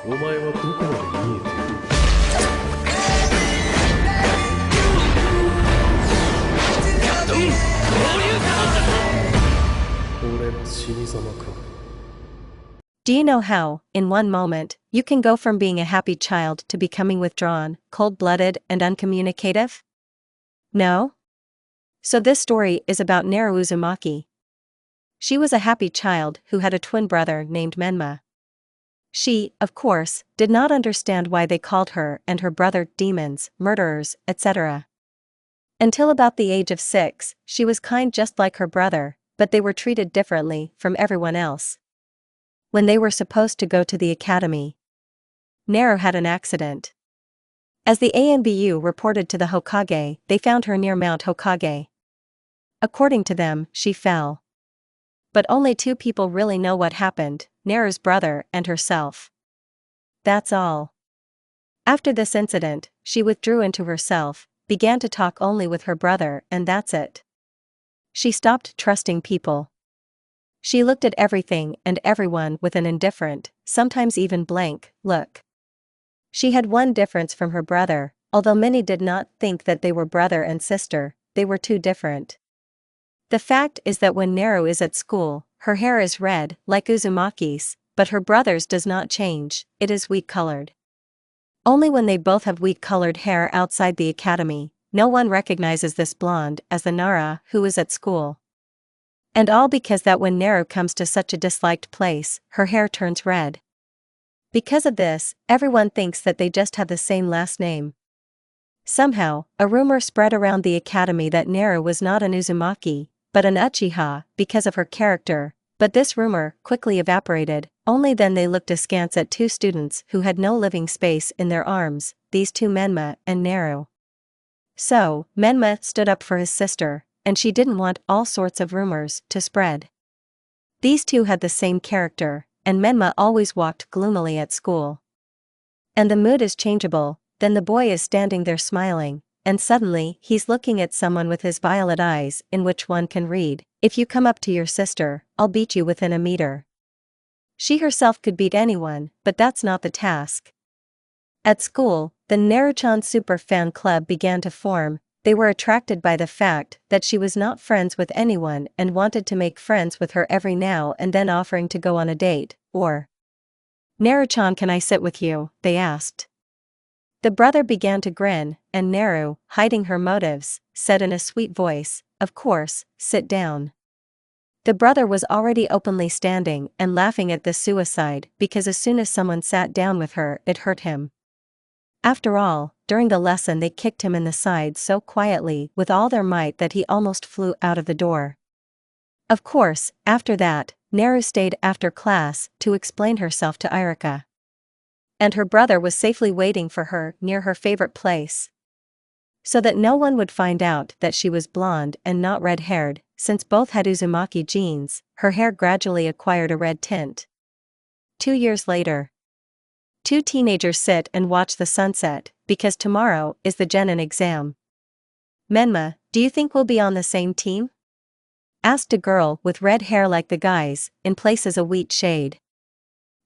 お前はどこまで見えている。俺の死に様か。 Do you know how, in one moment, you can go from being a happy child to becoming withdrawn, cold-blooded, and uncommunicative? No? So this story is about Naruto Uzumaki. She was a happy child who had a twin brother named Menma. She, of course, did not understand why they called her and her brother demons, murderers, etc. Until about the age of 6, she was kind just like her brother, but they were treated differently from everyone else. When they were supposed to go to the academy, Naru had an accident. As the ANBU reported to the Hokage, they found her near Mount Hokage. According to them, she fell. But only 2 people really know what happened, Naru's brother and herself. That's all. After this incident, she withdrew into herself, began to talk only with her brother, and that's it. She stopped trusting people. She looked at everything and everyone with an indifferent, sometimes even blank, look. She had one difference from her brother, although many did not think that they were brother and sister, they were too different. The fact is that when Naru is at school, her hair is red, like Uzumaki's, but her brother's does not change, it is wheat-colored. Only when they both have wheat-colored hair outside the academy, no one recognizes this blonde as the Nara who is at school. And all because that when Naru comes to such a disliked place, her hair turns red. Because of this, everyone thinks that they just have the same last name. Somehow, a rumor spread around the academy that Naru was not an Uzumaki, but an Uchiha, because of her character, but this rumor quickly evaporated. Only then they looked askance at 2 students who had no living space in their arms, these 2 Menma and Naru. So, Menma stood up for his sister, and she didn't want all sorts of rumors to spread. These 2 had the same character, and Menma always walked gloomily at school. And the mood is changeable, then the boy is standing there smiling, and suddenly he's looking at someone with his violet eyes in which one can read, "If you come up to your sister, I'll beat you within a meter." She herself could beat anyone, but that's not the task. At school, the Naruchan Super Fan Club began to form. They were attracted by the fact that she was not friends with anyone and wanted to make friends with her every now and then, offering to go on a date, or, "Naruchan, can I sit with you?" they asked. The brother began to grin, and Naru, hiding her motives, said in a sweet voice, "Of course, sit down." The brother was already openly standing and laughing at this suicide because as soon as someone sat down with her, it hurt him. After all, during the lesson they kicked him in the side so quietly with all their might that he almost flew out of the door. Of course, after that, Naru stayed after class to explain herself to Irika. And her brother was safely waiting for her near her favorite place. So that no one would find out that she was blonde and not red-haired, since both had Uzumaki genes, her hair gradually acquired a red tint. 2 years later, 2 teenagers sit and watch the sunset, because tomorrow is the Genin exam. "Menma, do you think we'll be on the same team?" asked a girl with red hair like the guys, in places a wheat shade.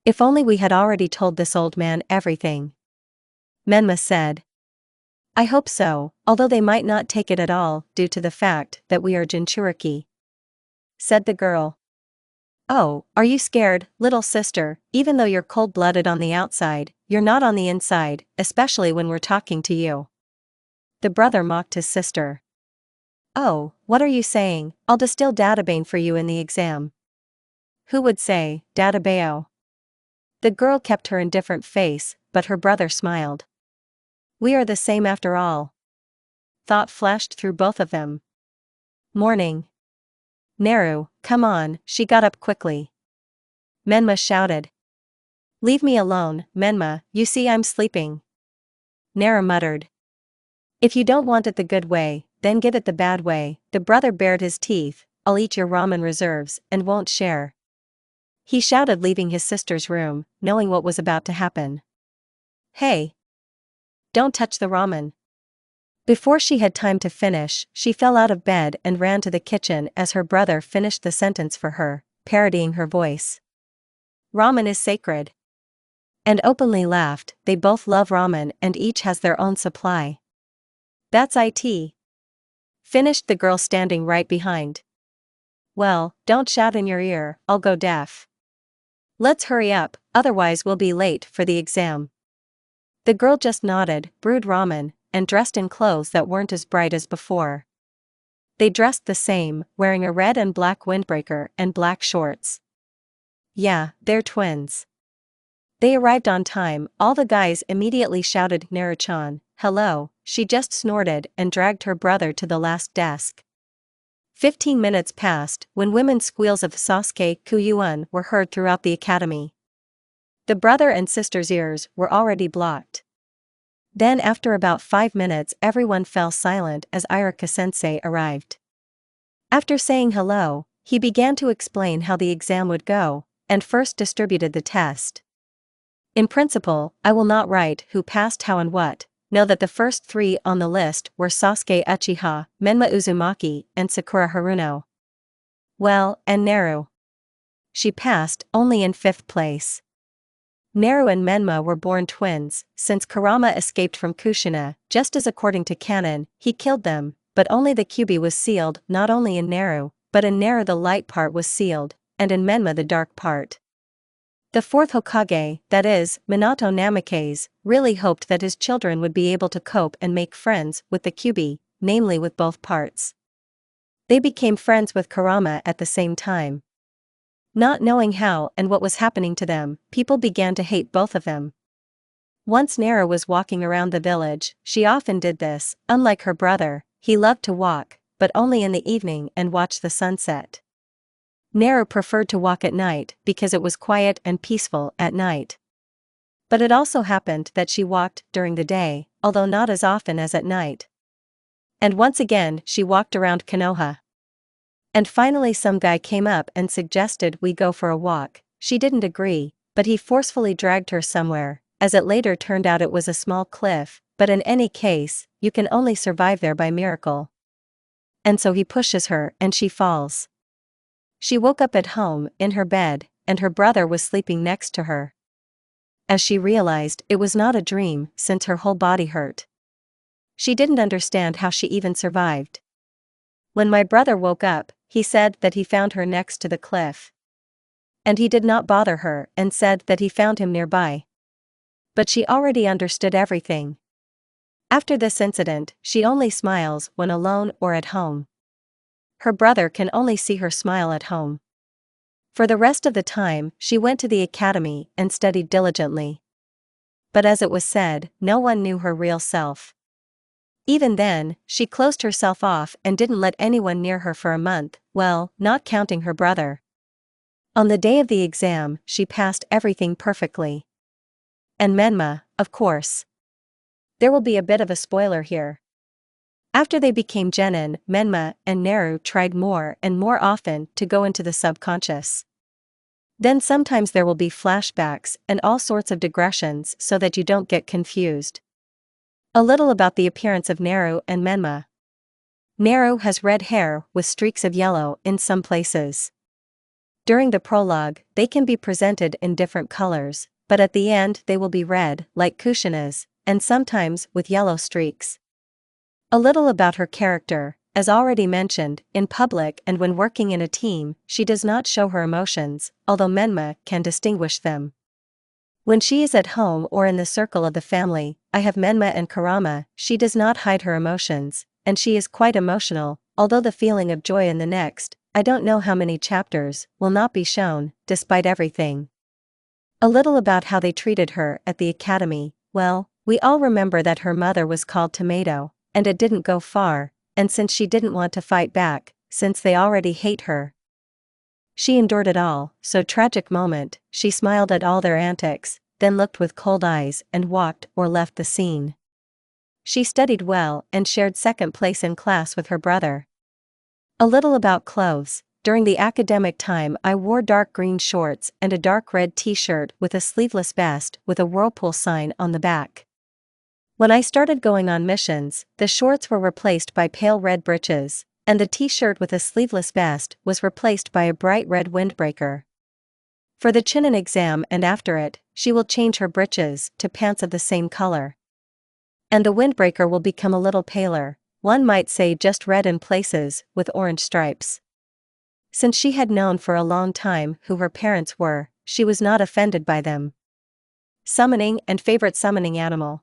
"If only we had already told this old man everything," Menma said. "I hope so, although they might not take it at all due to the fact that we are Jinchuriki," said the girl. "Oh, are you scared, little sister? Even though you're cold-blooded on the outside, you're not on the inside, especially when we're talking to you." The brother mocked his sister. "Oh, what are you saying? I'll distill databane for you in the exam." Who would say, databeo? The girl kept her indifferent face, but her brother smiled. "We are the same after all." Thought flashed through both of them. Morning. "Naru, come on," she got up quickly. Menma shouted. "Leave me alone, Menma, you see I'm sleeping." Naru muttered. "If you don't want it the good way, then give it the bad way." The brother bared his teeth. "I'll eat your ramen reserves and won't share," he shouted, leaving his sister's room, knowing what was about to happen. "Hey! Don't touch the ramen." Before she had time to finish, she fell out of bed and ran to the kitchen as her brother finished the sentence for her, parodying her voice. "Ramen is sacred. And openly laughed. They both love ramen and each has their own supply. That's it. Finished the girl standing right behind. Well, don't shout in your ear, I'll go deaf. Let's hurry up, otherwise we'll be late for the exam. The girl just nodded, brewed ramen, and dressed in clothes that weren't as bright as before. They dressed the same, wearing a red and black windbreaker and black shorts. Yeah, they're twins. They arrived on time. All the guys immediately shouted Naruto-chan, hello. She just snorted and dragged her brother to the last desk. 15 minutes passed when women's squeals of Sasuke Kuyuan were heard throughout the academy. The brother and sister's ears were already blocked. Then after about 5 minutes everyone fell silent as Iruka-sensei arrived. After saying hello, he began to explain how the exam would go, and first distributed the test. In principle, I will not write who passed how and what. Know that the first 3 on the list were Sasuke Uchiha, Menma Uzumaki, and Sakura Haruno. Well, and Naru. She passed, only in 5th place. Naru and Menma were born twins, since Kurama escaped from Kushina, just as according to canon, he killed them, but only the Kyuubi was sealed. Not only in Naru, but in Naru the light part was sealed, and in Menma the dark part. The 4th Hokage, that is, Minato Namikaze, really hoped that his children would be able to cope and make friends with the Kyuubi, namely with both parts. They became friends with Kurama at the same time. Not knowing how and what was happening to them, people began to hate both of them. Once Naru was walking around the village. She often did this. Unlike her brother, he loved to walk, but only in the evening and watch the sunset. Naru preferred to walk at night because it was quiet and peaceful at night. But it also happened that she walked during the day, although not as often as at night. And once again she walked around Konoha. And finally some guy came up and suggested we go for a walk. She didn't agree, but he forcefully dragged her somewhere. As it later turned out, it was a small cliff, but in any case, you can only survive there by miracle. And so he pushes her and she falls. She woke up at home, in her bed, and her brother was sleeping next to her. As she realized, it was not a dream, since her whole body hurt. She didn't understand how she even survived. When my brother woke up, he said that he found her next to the cliff. And he did not bother her and said that he found him nearby. But she already understood everything. After this incident, she only smiles when alone or at home. Her brother can only see her smile at home. For the rest of the time, she went to the academy and studied diligently. But as it was said, no one knew her real self. Even then, she closed herself off and didn't let anyone near her for a month, well, not counting her brother. On the day of the exam, she passed everything perfectly. And Menma, of course. There will be a bit of a spoiler here. After they became genin, Menma and Naru tried more and more often to go into the subconscious. Then sometimes there will be flashbacks and all sorts of digressions so that you don't get confused. A little about the appearance of Naru and Menma. Naru has red hair with streaks of yellow in some places. During the prologue, they can be presented in different colors, but at the end they will be red, like Kushina's, and sometimes with yellow streaks. A little about her character. As already mentioned, in public and when working in a team, she does not show her emotions, although Menma can distinguish them. When she is at home or in the circle of the family, I have Menma and Kurama, she does not hide her emotions, and she is quite emotional, although the feeling of joy in the next, I don't know how many chapters, will not be shown, despite everything. A little about how they treated her at the academy. Well, we all remember that her mother was called Tomato, and it didn't go far, and since she didn't want to fight back, since they already hate her, she endured it all. So tragic moment, she smiled at all their antics, then looked with cold eyes and walked or left the scene. She studied well and shared second place in class with her brother. A little about clothes. During the academic time I wore dark green shorts and a dark red t-shirt with a sleeveless vest with a whirlpool sign on the back. When I started going on missions, the shorts were replaced by pale red breeches, and the t-shirt with a sleeveless vest was replaced by a bright red windbreaker. For the Chunin exam and after it, she will change her breeches to pants of the same color. And the windbreaker will become a little paler, one might say just red in places, with orange stripes. Since she had known for a long time who her parents were, she was not offended by them. Summoning and favorite summoning animal.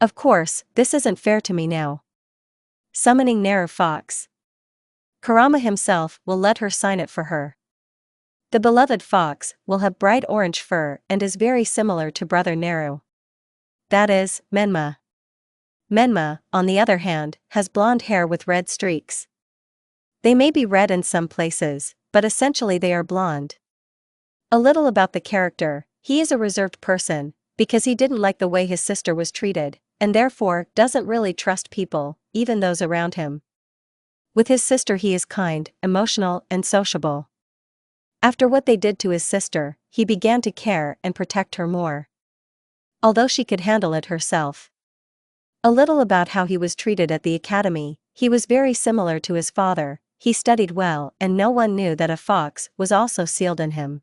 Of course, this isn't fair to me now. Summoning Naruto Fox. Kurama himself will let her sign it for her. The beloved fox will have bright orange fur and is very similar to brother Naruto. That is, Menma. Menma, on the other hand, has blonde hair with red streaks. They may be red in some places, but essentially they are blonde. A little about the character: he is a reserved person, because he didn't like the way his sister was treated, and therefore doesn't really trust people, even those around him. With his sister he is kind, emotional, and sociable. After what they did to his sister, he began to care and protect her more. Although she could handle it herself. A little about how he was treated at the academy: he was very similar to his father, he studied well and no one knew that a fox was also sealed in him.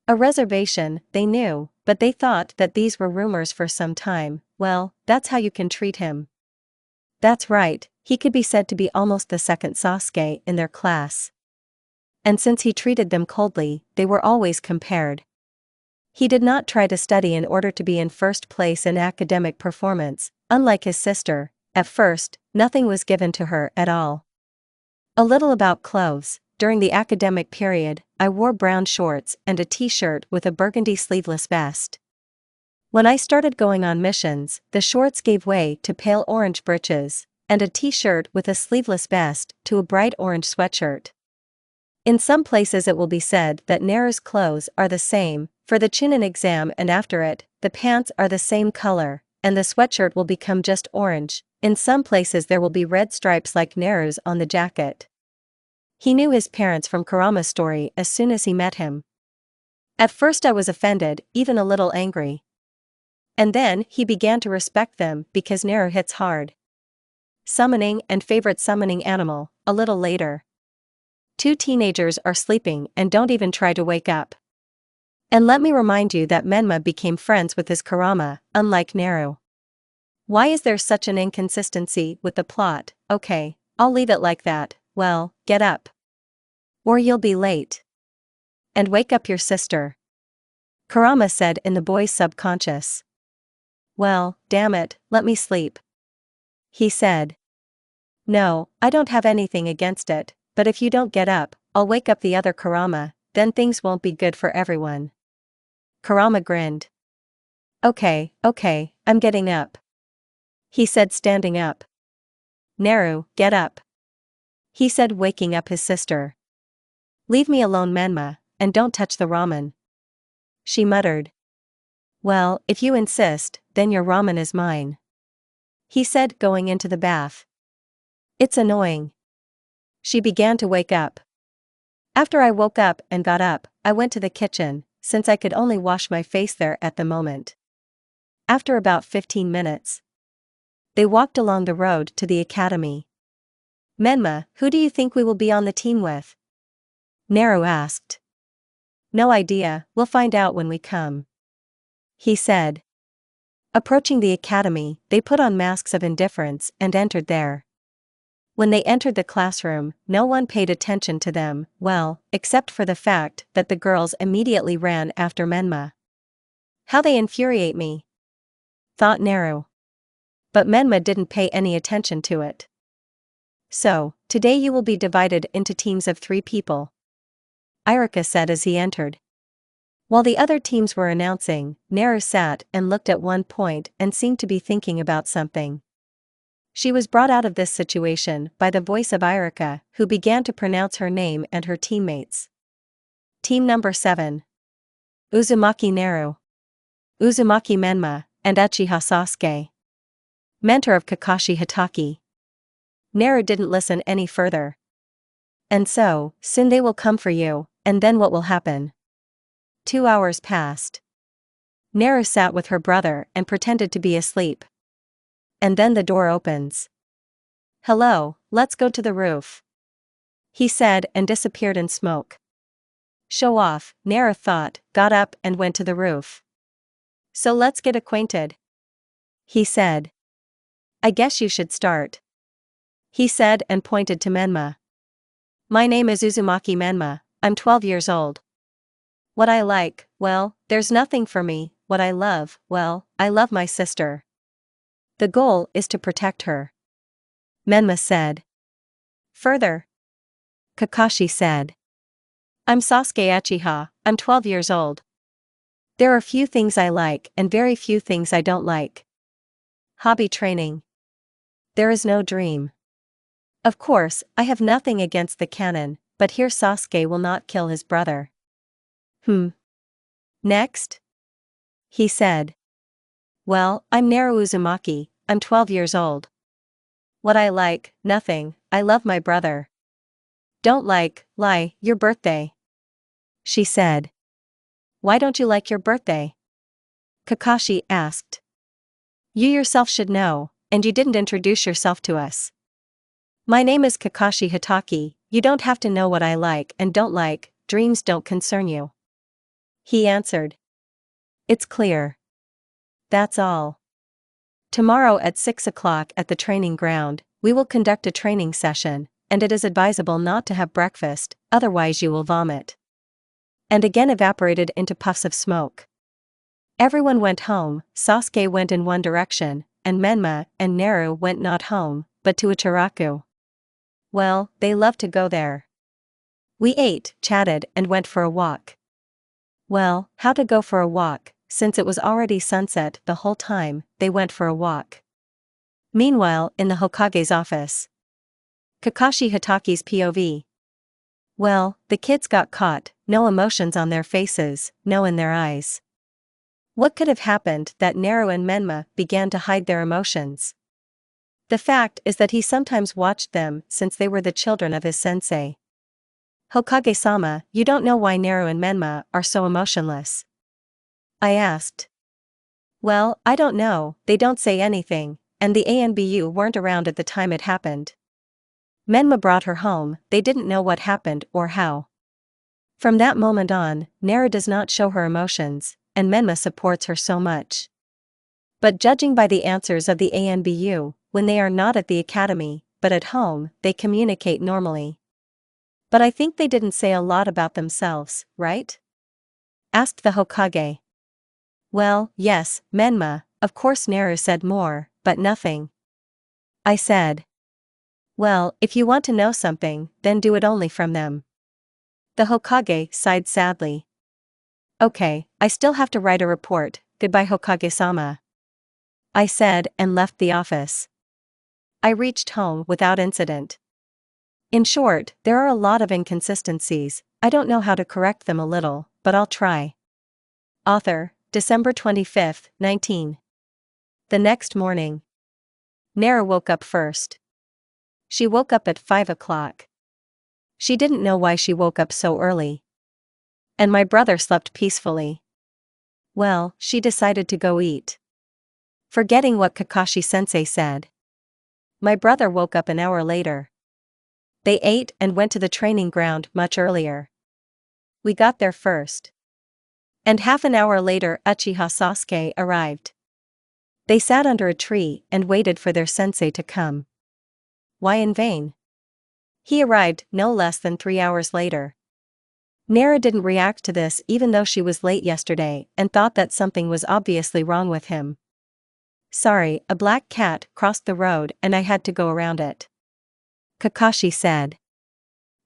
A reservation, they knew, but they thought that these were rumors for some time. Well, that's how you can treat him. That's right, he could be said to be almost the second Sasuke in their class. And since he treated them coldly, they were always compared. He did not try to study in order to be in first place in academic performance, unlike his sister. At first, nothing was given to her at all. A little about clothes: during the academic period, I wore brown shorts and a t-shirt with a burgundy sleeveless vest. When I started going on missions, the shorts gave way to pale orange breeches, and a t-shirt with a sleeveless vest to a bright orange sweatshirt. In some places it will be said that Naruto's clothes are the same. For the Chunin exam and after it, the pants are the same color, and the sweatshirt will become just orange. In some places there will be red stripes like Naruto's on the jacket. He knew his parents from Kurama's story as soon as he met him. At first I was offended, even a little angry. And then he began to respect them because Naruto hits hard. Summoning and favorite summoning animal. A little later. 2 teenagers are sleeping and don't even try to wake up. And let me remind you that Menma became friends with his kurama, unlike Naruto. Why is there such an inconsistency with the plot? Okay, I'll leave it like that. Well, get up. Or you'll be late. And wake up your sister. Kurama said in the boy's subconscious. Well, damn it, let me sleep. He said. No, I don't have anything against it, but if you don't get up, I'll wake up the other kurama, then things won't be good for everyone. Kurama grinned. Okay, I'm getting up. He said, standing up. Naruto, get up. He said, waking up his sister. Leave me alone, Menma, and don't touch the ramen. She muttered. Well, if you insist, then your ramen is mine. He said, going into the bath. It's annoying. She began to wake up. After I woke up and got up, I went to the kitchen, since I could only wash my face there at the moment. After about 15 minutes, they walked along the road to the academy. Menma, who do you think we will be on the team with? Naruto asked. No idea, we'll find out when we come. He said. Approaching the academy, they put on masks of indifference and entered there. When they entered the classroom, no one paid attention to them, well, except for the fact that the girls immediately ran after Menma. How they infuriate me, thought Naruto. But Menma didn't pay any attention to it. So, today you will be divided into teams of 3 people, Iruka said as he entered. While the other teams were announcing, Naruto sat and looked at one point and seemed to be thinking about something. She was brought out of this situation by the voice of Iruka, who began to pronounce her name and her teammates. Team number 7. Uzumaki Naruto, Uzumaki Menma, and Uchiha Sasuke. Mentor of Kakashi Hatake. Naruto didn't listen any further. And so, soon they will come for you, and then what will happen? 2 hours passed. Naruto sat with her brother and pretended to be asleep. And then the door opens. Hello, let's go to the roof. He said and disappeared in smoke. Show off, Naru thought, got up and went to the roof. So let's get acquainted, he said. I guess you should start, he said and pointed to Menma. My name is Uzumaki Menma, I'm 12 years old. What I like, well, there's nothing for me. What I love, well, I love my sister. The goal is to protect her, Menma said. Further, Kakashi said. I'm Sasuke Uchiha, I'm 12 years old. There are few things I like and very few things I don't like. Hobby training. There is no dream. Of course, I have nothing against the canon, but here Sasuke will not kill his brother. Next? He said. Well, I'm Naru Uzumaki, I'm 12 years old. What I like, nothing, I love my brother. Don't like, lie, your birthday, she said. Why don't you like your birthday? Kakashi asked. You yourself should know, and you didn't introduce yourself to us. My name is Kakashi Hitaki, you don't have to know what I like and don't like, dreams don't concern you, he answered. It's clear. That's all. Tomorrow at 6 o'clock at the training ground, we will conduct a training session, and it is advisable not to have breakfast, otherwise you will vomit. And again evaporated into puffs of smoke. Everyone went home. Sasuke went in one direction, and Menma and Naru went not home, but to Ichiraku. Well, they loved to go there. We ate, chatted, and went for a walk. Well, how to go for a walk, since it was already sunset the whole time, they went for a walk. Meanwhile, in the Hokage's office. Kakashi Hitaki's POV. Well, the kids got caught, no emotions on their faces, no in their eyes. What could have happened that Naru and Menma began to hide their emotions? The fact is that he sometimes watched them since they were the children of his sensei. Hokage-sama, you don't know why Naru and Menma are so emotionless? I asked. Well, I don't know, they don't say anything, and the ANBU weren't around at the time it happened. Menma brought her home, they didn't know what happened or how. From that moment on, Naru does not show her emotions, and Menma supports her so much. But judging by the answers of the ANBU, when they are not at the academy, but at home, they communicate normally. But I think they didn't say a lot about themselves, right? Asked the Hokage. Well, yes, Menma, of course Naru said more, but nothing. I said. Well, if you want to know something, then do it only from them. The Hokage sighed sadly. Okay, I still have to write a report, goodbye Hokage-sama, I said and left the office. I reached home without incident. In short, there are a lot of inconsistencies, I don't know how to correct them a little, but I'll try. Author, December 25, 19. The next morning. Naru woke up first. She woke up at 5 o'clock. She didn't know why she woke up so early. And my brother slept peacefully. Well, she decided to go eat. Forgetting what Kakashi-sensei said. My brother woke up an hour later. They ate and went to the training ground much earlier. We got there first. And half an hour later Uchiha Sasuke arrived. They sat under a tree and waited for their sensei to come. Why in vain? He arrived no less than 3 hours later. Naru didn't react to this even though she was late yesterday and thought that something was obviously wrong with him. Sorry, a black cat crossed the road and I had to go around it, Kakashi said.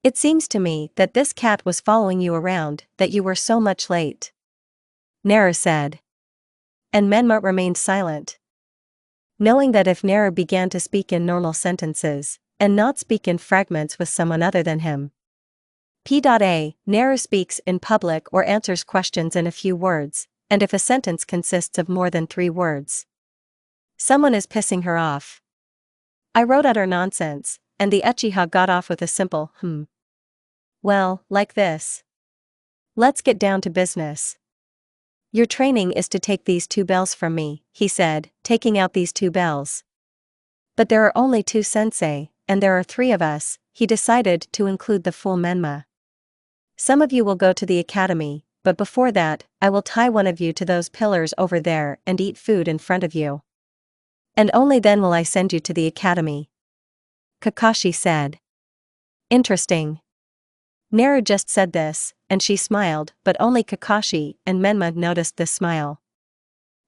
It seems to me that this cat was following you around, that you were so much late, Naru said. And Menma remained silent. Knowing that if Naru began to speak in normal sentences, and not speak in fragments with someone other than him. P.A. Naru speaks in public or answers questions in a few words, and if a sentence consists of more than 3 words. Someone is pissing her off. I wrote utter nonsense, and the Uchiha got off with a simple, Well, like this. Let's get down to business. Your training is to take these 2 bells from me, he said, taking out these 2 bells. But there are only 2 sensei, and there are 3 of us, he decided to include the fool Menma. Some of you will go to the academy, but before that, I will tie one of you to those pillars over there and eat food in front of you. And only then will I send you to the academy. Kakashi said. Interesting. Naru just said this, and she smiled, but only Kakashi and Menma noticed this smile.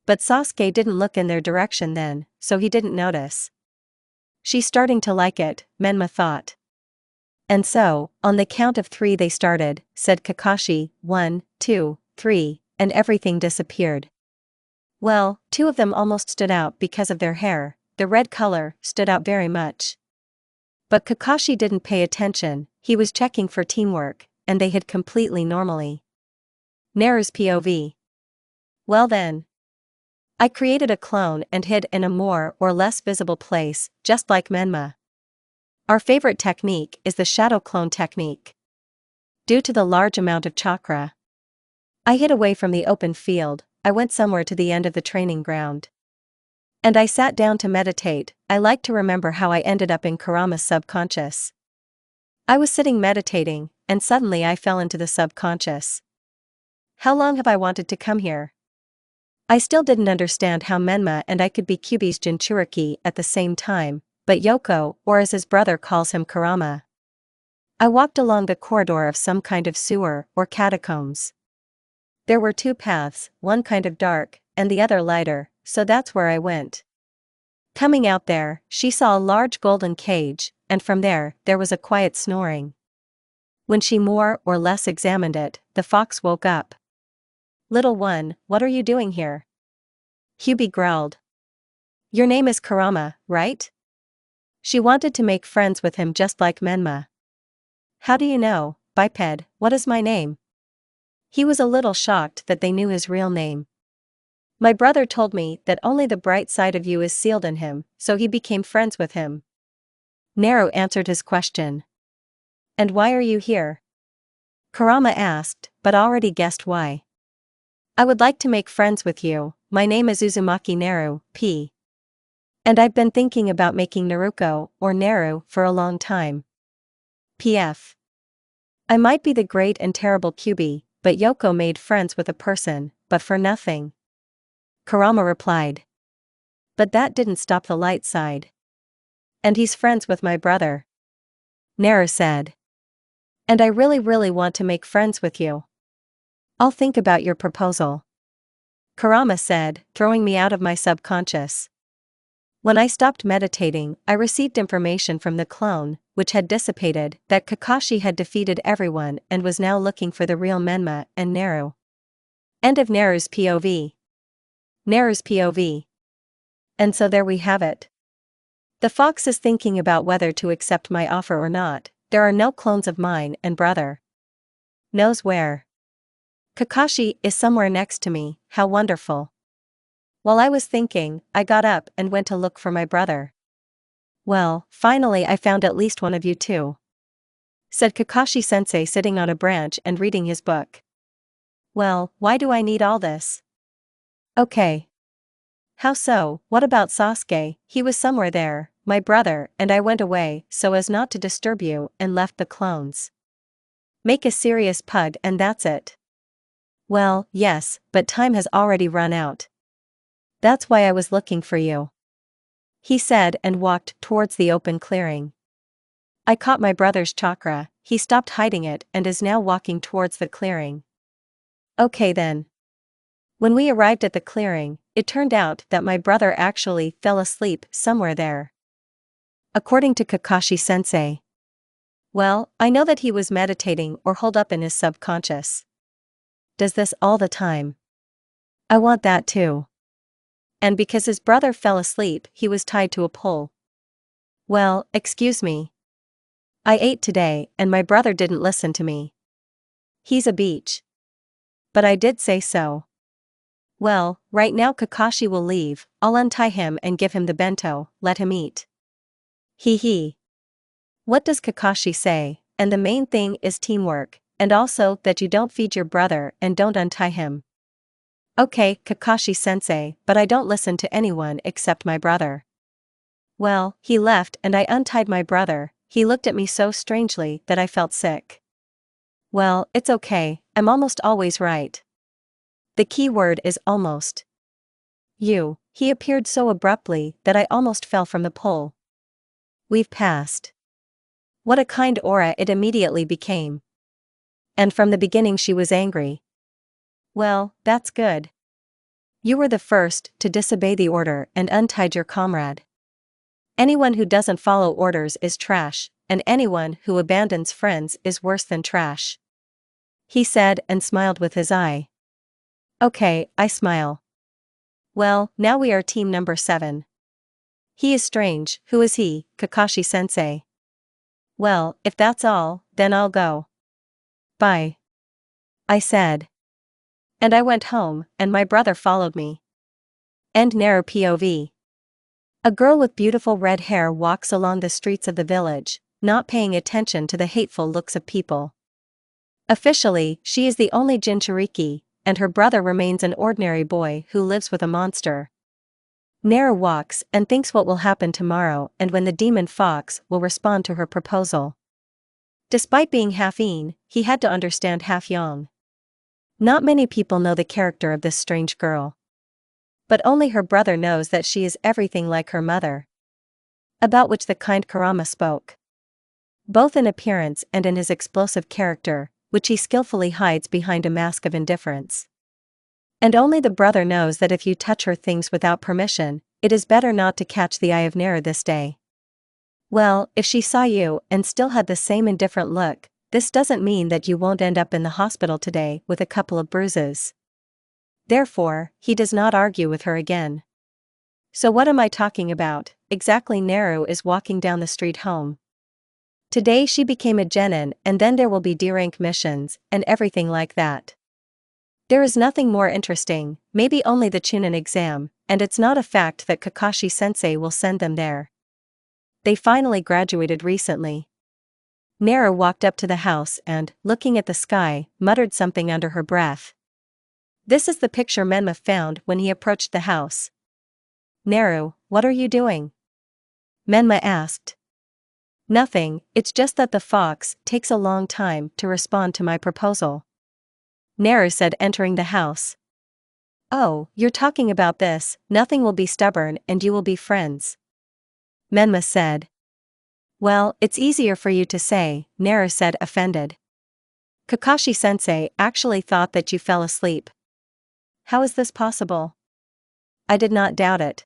But Sasuke didn't look in their direction then, so he didn't notice. She's starting to like it, Menma thought. And so, on the count of 3 they started, said Kakashi, 1, 2, 3, and everything disappeared. Well, 2 of them almost stood out because of their hair, the red color stood out very much. But Kakashi didn't pay attention, he was checking for teamwork, and they hid completely normally. Naru's POV. Well then. I created a clone and hid in a more or less visible place, just like Menma. Our favorite technique is the shadow clone technique. Due to the large amount of chakra, I hid away from the open field, I went somewhere to the end of the training ground. And I sat down to meditate. I like to remember how I ended up in Kurama's subconscious. I was sitting meditating, and suddenly I fell into the subconscious. How long have I wanted to come here? I still didn't understand how Menma and I could be Kyuubi's Jinchuriki at the same time, but Yoko, or as his brother calls him Kurama. I walked along the corridor of some kind of sewer or catacombs. There were 2 paths, one kind of dark, and the other lighter, so that's where I went. Coming out there, she saw a large golden cage, and from there was a quiet snoring. When she more or less examined it, the fox woke up. Little one, what are you doing here? Kyuubi growled. Your name is Kurama, right? She wanted to make friends with him just like Menma. How do you know, biped, what is my name? He was a little shocked that they knew his real name. My brother told me that only the bright side of you is sealed in him, so he became friends with him. Naru answered his question. And why are you here? Kurama asked, but already guessed why. I would like to make friends with you, my name is Uzumaki Naru, P. And I've been thinking about making Naruko, or Naru, for a long time. P.F. I might be the great and terrible Kyuubi, but Yoko made friends with a person, but for nothing. Kurama replied. But that didn't stop the light side. And he's friends with my brother. Naru said. And I really want to make friends with you. I'll think about your proposal. Kurama said, throwing me out of my subconscious. When I stopped meditating, I received information from the clone, which had dissipated, that Kakashi had defeated everyone and was now looking for the real Menma and Naru. End of Naru's POV. Naru's POV. And so there we have it. The fox is thinking about whether to accept my offer or not. There are no clones of mine and brother. Knows where. Kakashi is somewhere next to me, how wonderful. While I was thinking, I got up and went to look for my brother. Well, finally I found at least one of you too, said Kakashi-sensei sitting on a branch and reading his book. Well, why do I need all this? Okay. How so? What about Sasuke? He was somewhere there, my brother, and I went away so as not to disturb you and left the clones. Make a serious pug and that's it. Well, yes, but time has already run out. That's why I was looking for you, he said and walked towards the open clearing. I caught my brother's chakra, he stopped hiding it and is now walking towards the clearing. Okay then. When we arrived at the clearing, it turned out that my brother actually fell asleep somewhere there. According to Kakashi-sensei. Well, I know that he was meditating or holed up in his subconscious. Does this all the time. I want that too. And because his brother fell asleep, he was tied to a pole. Well, excuse me. I ate today and my brother didn't listen to me. He's a beach. But I did say so. Well, right now Kakashi will leave, I'll untie him and give him the bento, let him eat. Hee. What does Kakashi say? And the main thing is teamwork, and also that you don't feed your brother and don't untie him. Okay, Kakashi-sensei, but I don't listen to anyone except my brother. Well, he left and I untied my brother, he looked at me so strangely that I felt sick. Well, it's okay, I'm almost always right. The key word is almost. He appeared so abruptly that I almost fell from the pole. We've passed. What a kind aura it immediately became. And from the beginning she was angry. Well, that's good. You were the first to disobey the order and untied your comrade. Anyone who doesn't follow orders is trash, and anyone who abandons friends is worse than trash. He said and smiled with his eye. Okay, I smile. Well, now we are team number 7. He is strange, who is he, Kakashi-sensei? Well, if that's all, then I'll go. Bye. I said. And I went home, and my brother followed me. End narrow POV. A girl with beautiful red hair walks along the streets of the village, not paying attention to the hateful looks of people. Officially, she is the only Jinchuriki, and her brother remains an ordinary boy who lives with a monster. Naru walks and thinks what will happen tomorrow and when the demon fox will respond to her proposal. Despite being half-in, he had to understand half-young. Not many people know the character of this strange girl. But only her brother knows that she is everything like her mother. About which the kind Kurama spoke. Both in appearance and in his explosive character, which he skillfully hides behind a mask of indifference. And only the brother knows that if you touch her things without permission, it is better not to catch the eye of Naru this day. Well, if she saw you and still had the same indifferent look, this doesn't mean that you won't end up in the hospital today with a couple of bruises. Therefore, he does not argue with her again. So what am I talking about? Exactly, Naru is walking down the street home. Today she became a genin and then there will be D-rank missions and everything like that. There is nothing more interesting, maybe only the Chunin exam, and it's not a fact that Kakashi-sensei will send them there. They finally graduated recently. Naru walked up to the house and, looking at the sky, muttered something under her breath. This is the picture Menma found when he approached the house. Naru, what are you doing? Menma asked. Nothing, it's just that the fox takes a long time to respond to my proposal. Naru said, entering the house. Oh, you're talking about this, nothing will be stubborn and you will be friends. Menma said. Well, it's easier for you to say, Naru said, offended. Kakashi-sensei actually thought that you fell asleep. How is this possible? I did not doubt it.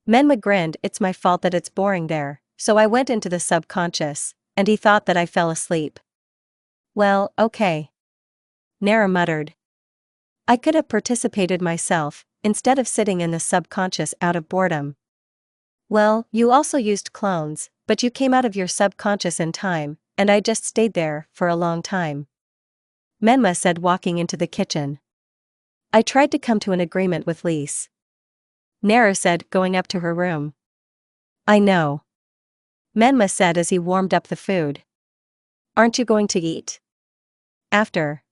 Menma grinned. It's my fault that it's boring there, so I went into the subconscious, and he thought that I fell asleep. Well, okay. Naru muttered. I could have participated myself, instead of sitting in the subconscious out of boredom. Well, you also used clones, but you came out of your subconscious in time, and I just stayed there for a long time. Menma said, walking into the kitchen. I tried to come to an agreement with Lise. Naru said, going up to her room. I know. Menma said as he warmed up the food. Aren't you going to eat? After.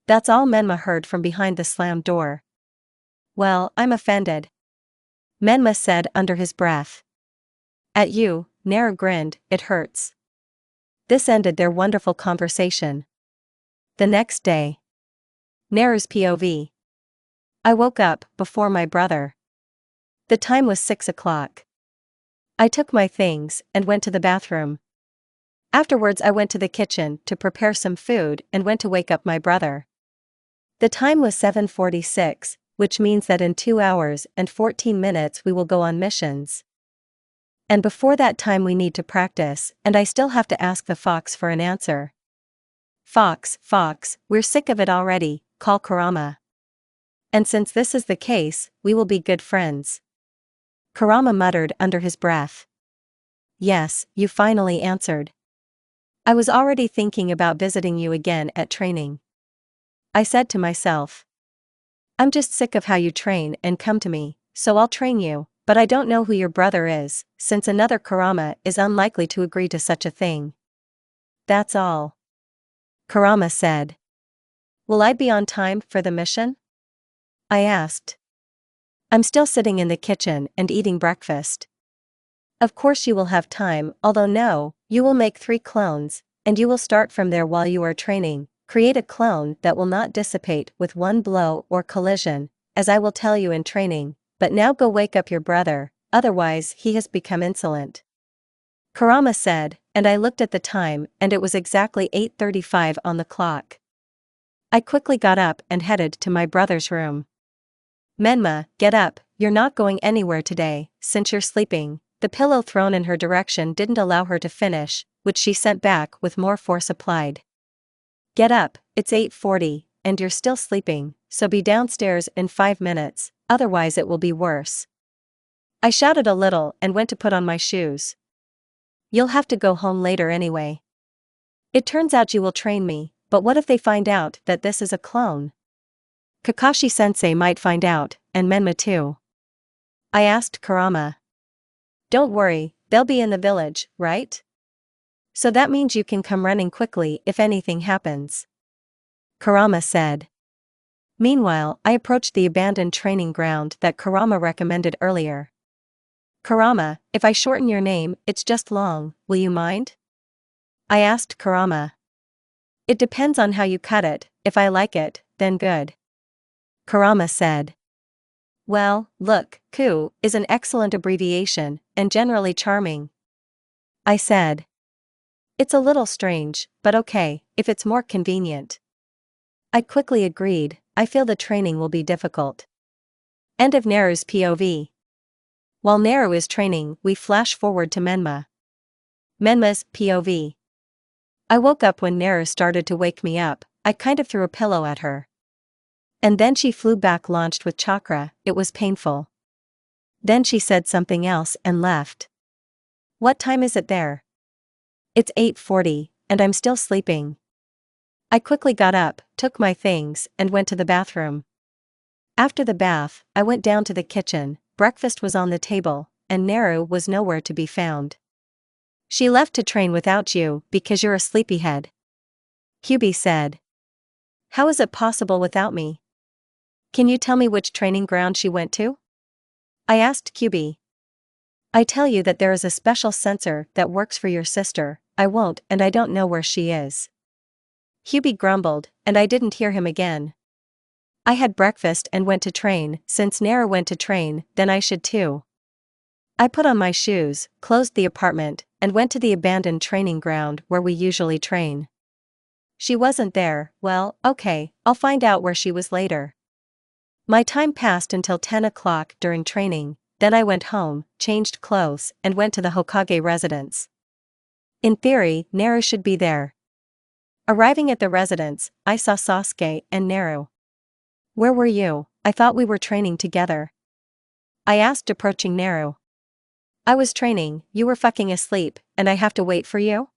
That's all Menma heard from behind the slammed door. Well, I'm offended. Menma said under his breath. At you, Naru grinned, it hurts. This ended their wonderful conversation. The next day. Naru's POV. I woke up before my brother. The time was 6 o'clock. I took my things and went to the bathroom. Afterwards I went to the kitchen to prepare some food and went to wake up my brother. The time was 7:46, which means that in 2 hours and 14 minutes we will go on missions. And before that time we need to practice, and I still have to ask the fox for an answer. Fox, we're sick of it already, call Kurama. And since this is the case, we will be good friends. Kurama muttered under his breath. Yes, you finally answered. I was already thinking about visiting you again at training. I said to myself. I'm just sick of how you train and come to me, so I'll train you, but I don't know who your brother is, since another Kurama is unlikely to agree to such a thing. That's all. Kurama said. Will I be on time for the mission? I asked. I'm still sitting in the kitchen and eating breakfast. Of course you will have time, although no, you will make 3 clones, and you will start from there while you are training. Create a clone that will not dissipate with one blow or collision, as I will tell you in training, but now go wake up your brother, otherwise he has become insolent. Kurama said, and I looked at the time and it was exactly 8:35 on the clock. I quickly got up and headed to my brother's room. Menma, get up, you're not going anywhere today, since you're sleeping. The pillow thrown in her direction didn't allow her to finish, which she sent back with more force applied. Get up, it's 8:40, and you're still sleeping, so be downstairs in 5 minutes, otherwise it will be worse. I shouted a little and went to put on my shoes. You'll have to go home later anyway. It turns out you will train me, but what if they find out that this is a clone? Kakashi-sensei might find out, and Menma too. I asked Kurama. Don't worry, they'll be in the village, right? So that means you can come running quickly if anything happens. Kurama said. Meanwhile, I approached the abandoned training ground that Kurama recommended earlier. Kurama, if I shorten your name, it's just long, will you mind? I asked Kurama. It depends on how you cut it, if I like it, then good. Kurama said. Well, look, Ku is an excellent abbreviation, and generally charming. I said. It's a little strange, but okay, if it's more convenient. I quickly agreed, I feel the training will be difficult. End of Naru's POV. While Naru is training, we flash forward to Menma. Menma's POV. I woke up when Naru started to wake me up. I kind of threw a pillow at her. And then she flew back launched with chakra, it was painful. Then she said something else and left. What time is it there? It's 8:40, and I'm still sleeping. I quickly got up, took my things, and went to the bathroom. After the bath, I went down to the kitchen. Breakfast was on the table, and Naru was nowhere to be found. She left to train without you because you're a sleepyhead. Kyubi said. How is it possible without me? Can you tell me which training ground she went to? I asked Kyubi. I tell you that there is a special sensor that works for your sister. I won't, and I don't know where she is. Kyubi grumbled, and I didn't hear him again. I had breakfast and went to train. Since Naru went to train, then I should too. I put on my shoes, closed the apartment, and went to the abandoned training ground where we usually train. She wasn't there. Well, okay, I'll find out where she was later. My time passed until 10 o'clock during training, then I went home, changed clothes, and went to the Hokage residence. In theory, Naru should be there. Arriving at the residence, I saw Sasuke and Naru. Where were you? I thought we were training together. I asked approaching Naru. I was training, you were fucking asleep, and I have to wait for you?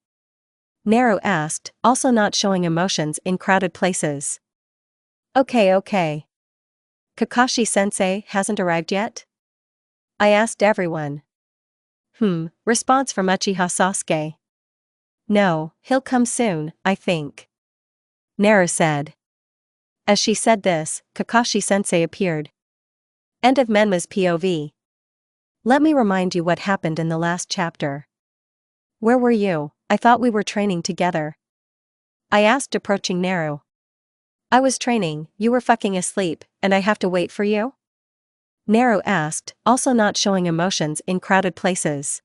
Naru asked, also not showing emotions in crowded places. Okay. Kakashi-sensei hasn't arrived yet? I asked everyone. Response from Uchiha Sasuke. No, he'll come soon, I think. Naru said. As she said this, Kakashi-sensei appeared. End of Menma's POV. Let me remind you what happened in the last chapter. Where were you? I thought we were training together. I asked approaching Naru. I was training, you were fucking asleep, and I have to wait for you? Naru asked, also not showing emotions in crowded places.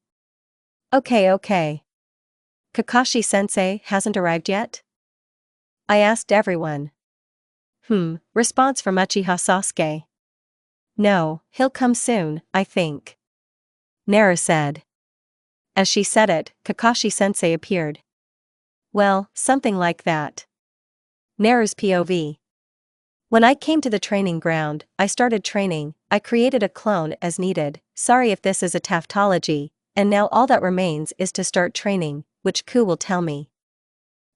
Okay. Kakashi-sensei hasn't arrived yet? I asked everyone. Response from Uchiha Sasuke. No, he'll come soon, I think. Naru said. As she said it, Kakashi-sensei appeared. Well, something like that. Naru's POV. When I came to the training ground, I started training. I created a clone as needed. Sorry if this is a tautology, and now all that remains is to start training, which Ku will tell me.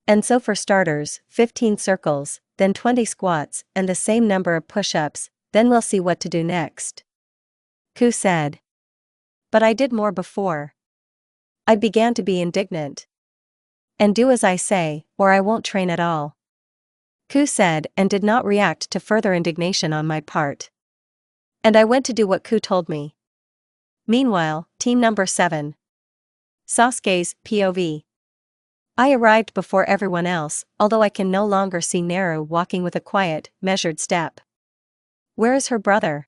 And so for starters, 15 circles, then 20 squats, and the same number of push-ups, then we'll see what to do next. Ku said. But I did more before. I began to be indignant. And do as I say, or I won't train at all. Ku said and did not react to further indignation on my part. And I went to do what Ku told me. Meanwhile, team number 7. Sasuke's POV. I arrived before everyone else, although I can no longer see Naru walking with a quiet, measured step. Where is her brother?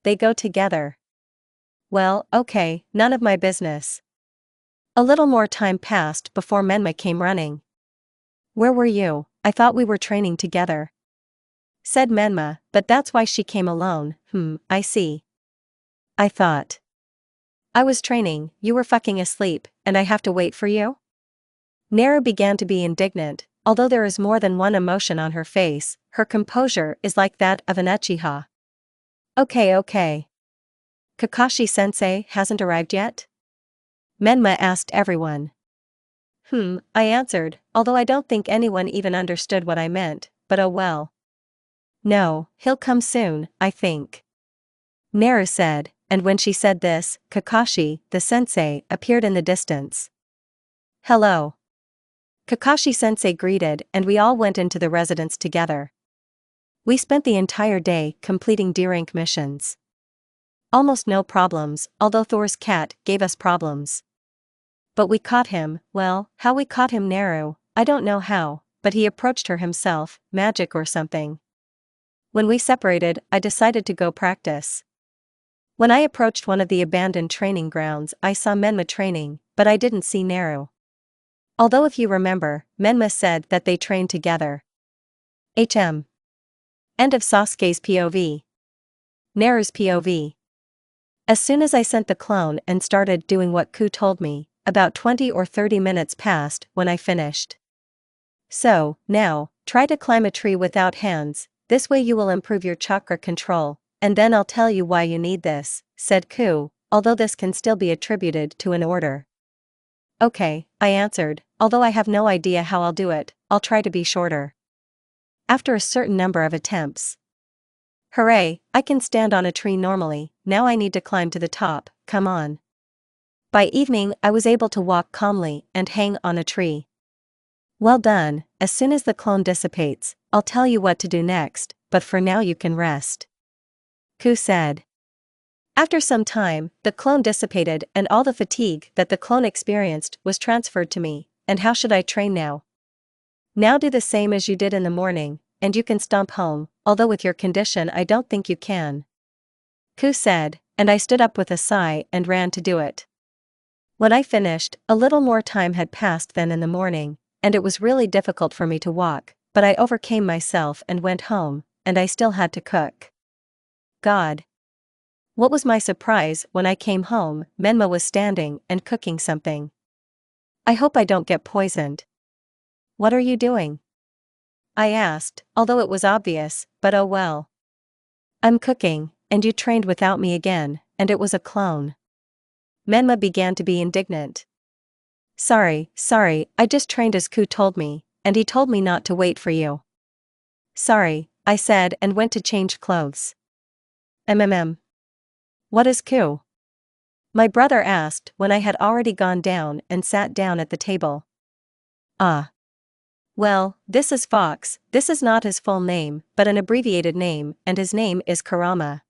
They go together. Well, okay, none of my business. A little more time passed before Menma came running. Where were you? I thought we were training together, said Menma, but that's why she came alone. I see. I thought I was training, you were fucking asleep, and I have to wait for you? Naru began to be indignant. Although there is more than one emotion on her face, her composure is like that of an Uchiha. Okay. Kakashi-sensei hasn't arrived yet? Menma asked everyone. I answered, although I don't think anyone even understood what I meant, but oh well. No, he'll come soon, I think. Naru said, and when she said this, Kakashi, the sensei, appeared in the distance. Hello. Kakashi-sensei greeted and we all went into the residence together. We spent the entire day completing D-rank missions. Almost no problems, although Thor's cat gave us problems. But we caught him. Well, how we caught him, Naru, I don't know how, but he approached her himself, magic or something. When we separated, I decided to go practice. When I approached one of the abandoned training grounds, I saw Menma training, but I didn't see Naru. Although if you remember, Menma said that they trained together. End of Sasuke's POV. Naru's POV. As soon as I sent the clone and started doing what Ku told me, about 20 or 30 minutes passed when I finished. So, now, try to climb a tree without hands, this way you will improve your chakra control, and then I'll tell you why you need this, said Ku, although this can still be attributed to an order. Okay, I answered, although I have no idea how I'll do it, I'll try to be shorter. After a certain number of attempts. Hooray, I can stand on a tree normally, now I need to climb to the top, come on. By evening I was able to walk calmly and hang on a tree. Well done, as soon as the clone dissipates, I'll tell you what to do next, but for now you can rest. Ku said. After some time, the clone dissipated and all the fatigue that the clone experienced was transferred to me, and how should I train now? Now do the same as you did in the morning, and you can stomp home, although with your condition I don't think you can. Ku said, and I stood up with a sigh and ran to do it. When I finished, a little more time had passed than in the morning, and it was really difficult for me to walk, but I overcame myself and went home, and I still had to cook. God. What was my surprise when I came home, Menma was standing and cooking something. I hope I don't get poisoned. What are you doing? I asked, although it was obvious, but oh well. I'm cooking, and you trained without me again, and it was a clone. Menma began to be indignant. Sorry, I just trained as Ku told me, and he told me not to wait for you. Sorry, I said and went to change clothes. What is Ku? My brother asked when I had already gone down and sat down at the table. Well, this is Fox, this is not his full name, but an abbreviated name, and his name is Kurama.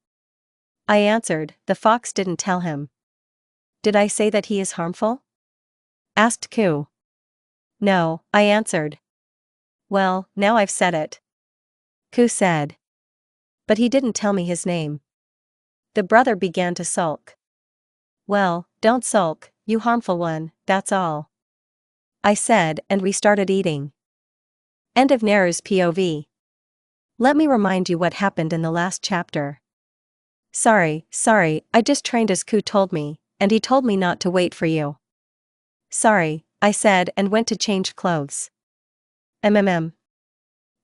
I answered, the fox didn't tell him. Did I say that he is harmful? Asked Ku. No, I answered. Well, now I've said it. Ku said. But he didn't tell me his name. The brother began to sulk. Well, don't sulk, you harmful one, that's all. I said and we started eating. End of Naru's POV. Let me remind you what happened in the last chapter. Sorry, I just trained as Ku told me, and he told me not to wait for you. Sorry, I said and went to change clothes.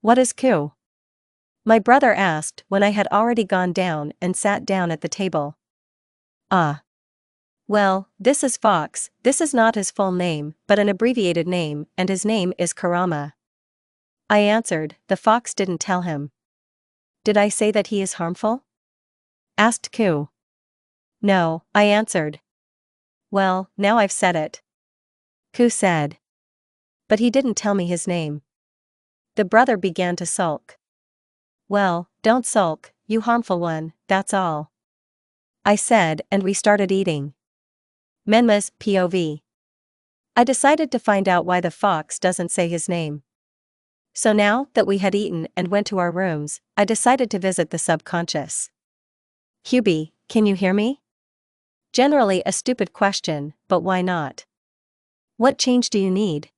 What is Ku? My brother asked when I had already gone down and sat down at the table. Well, this is Fox, this is not his full name, but an abbreviated name, and his name is Kurama. I answered, the fox didn't tell him. Did I say that he is harmful? Asked Ku. No, I answered. Well, now I've said it. Ku said. But he didn't tell me his name. The brother began to sulk. Well, don't sulk, you harmful one, that's all. I said and we started eating. Menma's POV. I decided to find out why the fox doesn't say his name. So now that we had eaten and went to our rooms, I decided to visit the subconscious. Hubie, can you hear me? Generally a stupid question, but why not? What change do you need?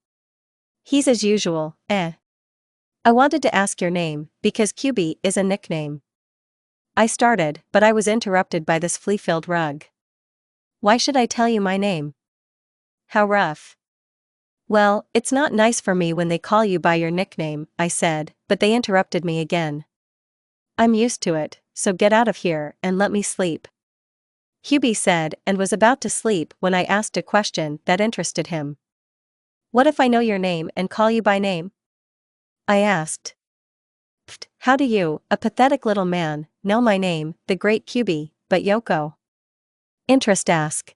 He's as usual, eh. I wanted to ask your name, because Hubie is a nickname. I started, but I was interrupted by this flea-filled rug. Why should I tell you my name? How rough. Well, it's not nice for me when they call you by your nickname, I said, but they interrupted me again. I'm used to it, so get out of here and let me sleep. Hubie said and was about to sleep when I asked a question that interested him. What if I know your name and call you by name? I asked. Pfft, how do you, a pathetic little man, know my name, the great Hubie, but Yoko? Interest ask.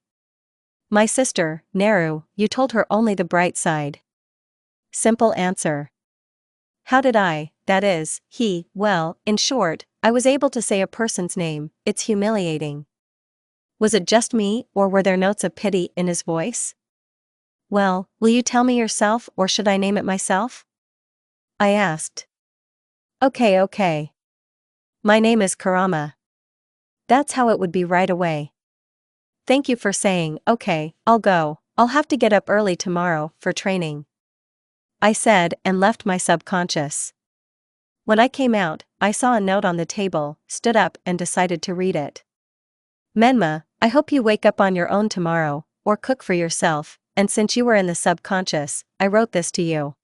My sister, Naru, you told her only the bright side. Simple answer. How did I, that is, he, well, in short, I was able to say a person's name, it's humiliating. Was it just me, or were there notes of pity in his voice? Well, will you tell me yourself or should I name it myself? I asked. Okay. My name is Kurama. That's how it would be right away. Thank you for saying, okay, I'll go, I'll have to get up early tomorrow for training. I said and left my subconscious. When I came out, I saw a note on the table, stood up and decided to read it. Menma, I hope you wake up on your own tomorrow, or cook for yourself, and since you were in the subconscious, I wrote this to you.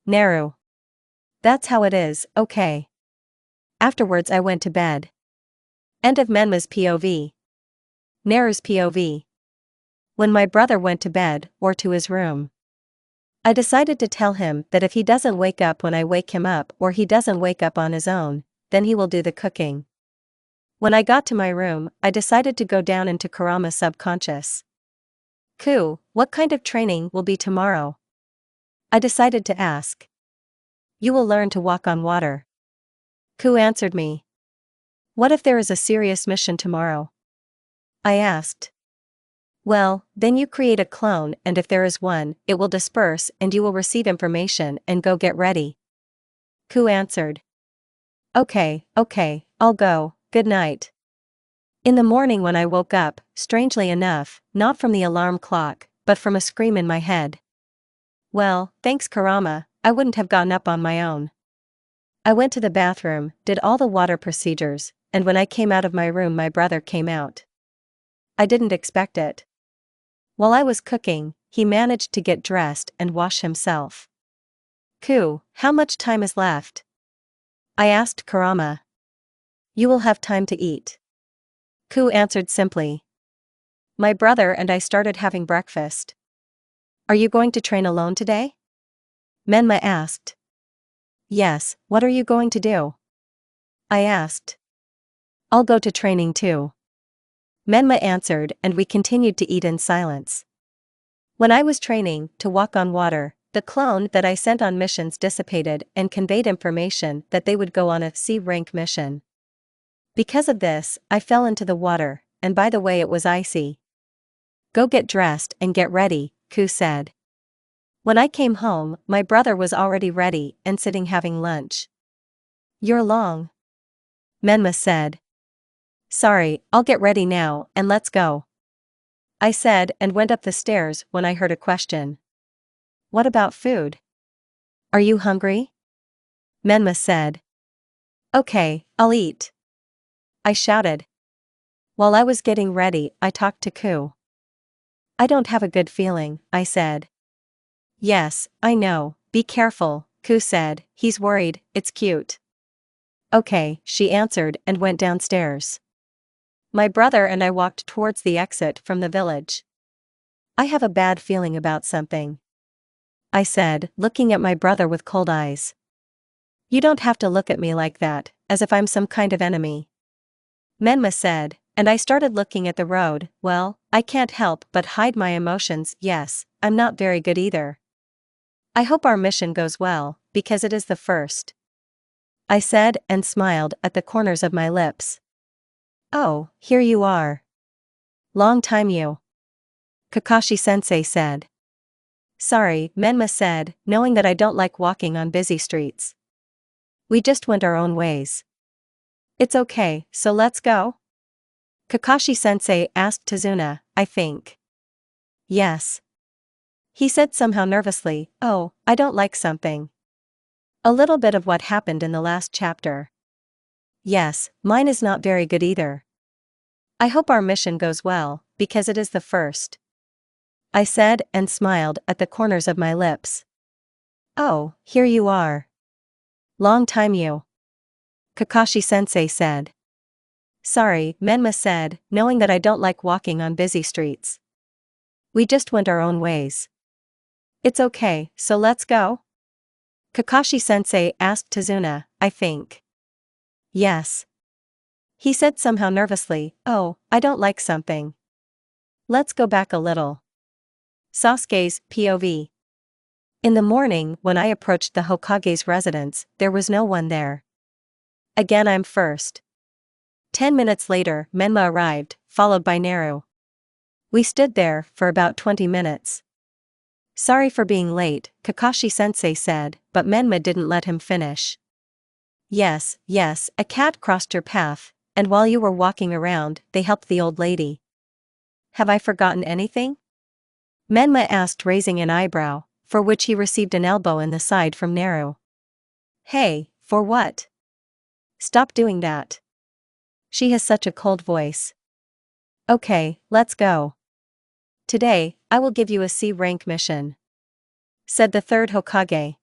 Naru. That's how it is, okay. Afterwards I went to bed. End of Menma's POV. Naru's POV. When my brother went to bed, or to his room, I decided to tell him that if he doesn't wake up when I wake him up or he doesn't wake up on his own, then he will do the cooking. When I got to my room, I decided to go down into Kurama's subconscious. What kind of training will be tomorrow? I decided to ask. You will learn to walk on water. Ku answered me. What if there is a serious mission tomorrow? I asked. Well, then you create a clone and if there is one, it will disperse and you will receive information and go get ready. Ku answered. Okay, I'll go, good night. In the morning when I woke up, strangely enough, not from the alarm clock, but from a scream in my head. Well, thanks Kurama, I wouldn't have gotten up on my own. I went to the bathroom, did all the water procedures, and when I came out of my room my brother came out. I didn't expect it. While I was cooking, he managed to get dressed and wash himself. Ku, how much time is left? I asked Kurama. You will have time to eat. Ku answered simply. My brother and I started having breakfast. Are you going to train alone today? Menma asked. Yes, what are you going to do? I asked. I'll go to training too. Menma answered and we continued to eat in silence. When I was training to walk on water, the clone that I sent on missions dissipated and conveyed information that they would go on a C-rank mission. Because of this, I fell into the water, and by the way it was icy. Go get dressed and get ready, Ku said. When I came home, my brother was already ready and sitting having lunch. You're long. Menma said. Sorry, I'll get ready now and let's go. I said and went up the stairs when I heard a question. What about food? Are you hungry? Menma said. Okay, I'll eat. I shouted. While I was getting ready, I talked to Ku. I don't have a good feeling, I said. Yes, I know, be careful, Ku said, he's worried, it's cute. Okay, she answered and went downstairs. My brother and I walked towards the exit from the village. I have a bad feeling about something, I said, looking at my brother with cold eyes. You don't have to look at me like that, as if I'm some kind of enemy. Menma said, and I started looking at the road. Well, I can't help but hide my emotions. Yes, I'm not very good either. I hope our mission goes well, because it is the first, I said and smiled at the corners of my lips. Oh, here you are. Long time you. Kakashi-sensei said. Sorry, Menma said, knowing that I don't like walking on busy streets. We just went our own ways. It's okay, so let's go? Kakashi-sensei asked Tazuna, I think. Yes. He said somehow nervously, oh, I don't like something. A little bit of what happened in the last chapter. Yes, mine is not very good either. I hope our mission goes well, because it is the first. I said and smiled at the corners of my lips. Oh, here you are. Long time you. Kakashi-sensei said. Sorry, Menma said, knowing that I don't like walking on busy streets. We just went our own ways. It's okay, so let's go? Kakashi-sensei asked Tazuna, I think. Yes. He said somehow nervously, oh, I don't like something. Let's go back a little. Sasuke's POV. In the morning, when I approached the Hokage's residence, there was no one there. Again I'm first. 10 minutes later, Menma arrived, followed by Naru. We stood there for about 20 minutes. Sorry for being late, Kakashi-sensei said, but Menma didn't let him finish. Yes, a cat crossed your path, and while you were walking around, they helped the old lady. Have I forgotten anything? Menma asked, raising an eyebrow, for which he received an elbow in the side from Naru. Hey, for what? Stop doing that. She has such a cold voice. Okay, let's go. Today, I will give you a C-rank mission, said the third Hokage.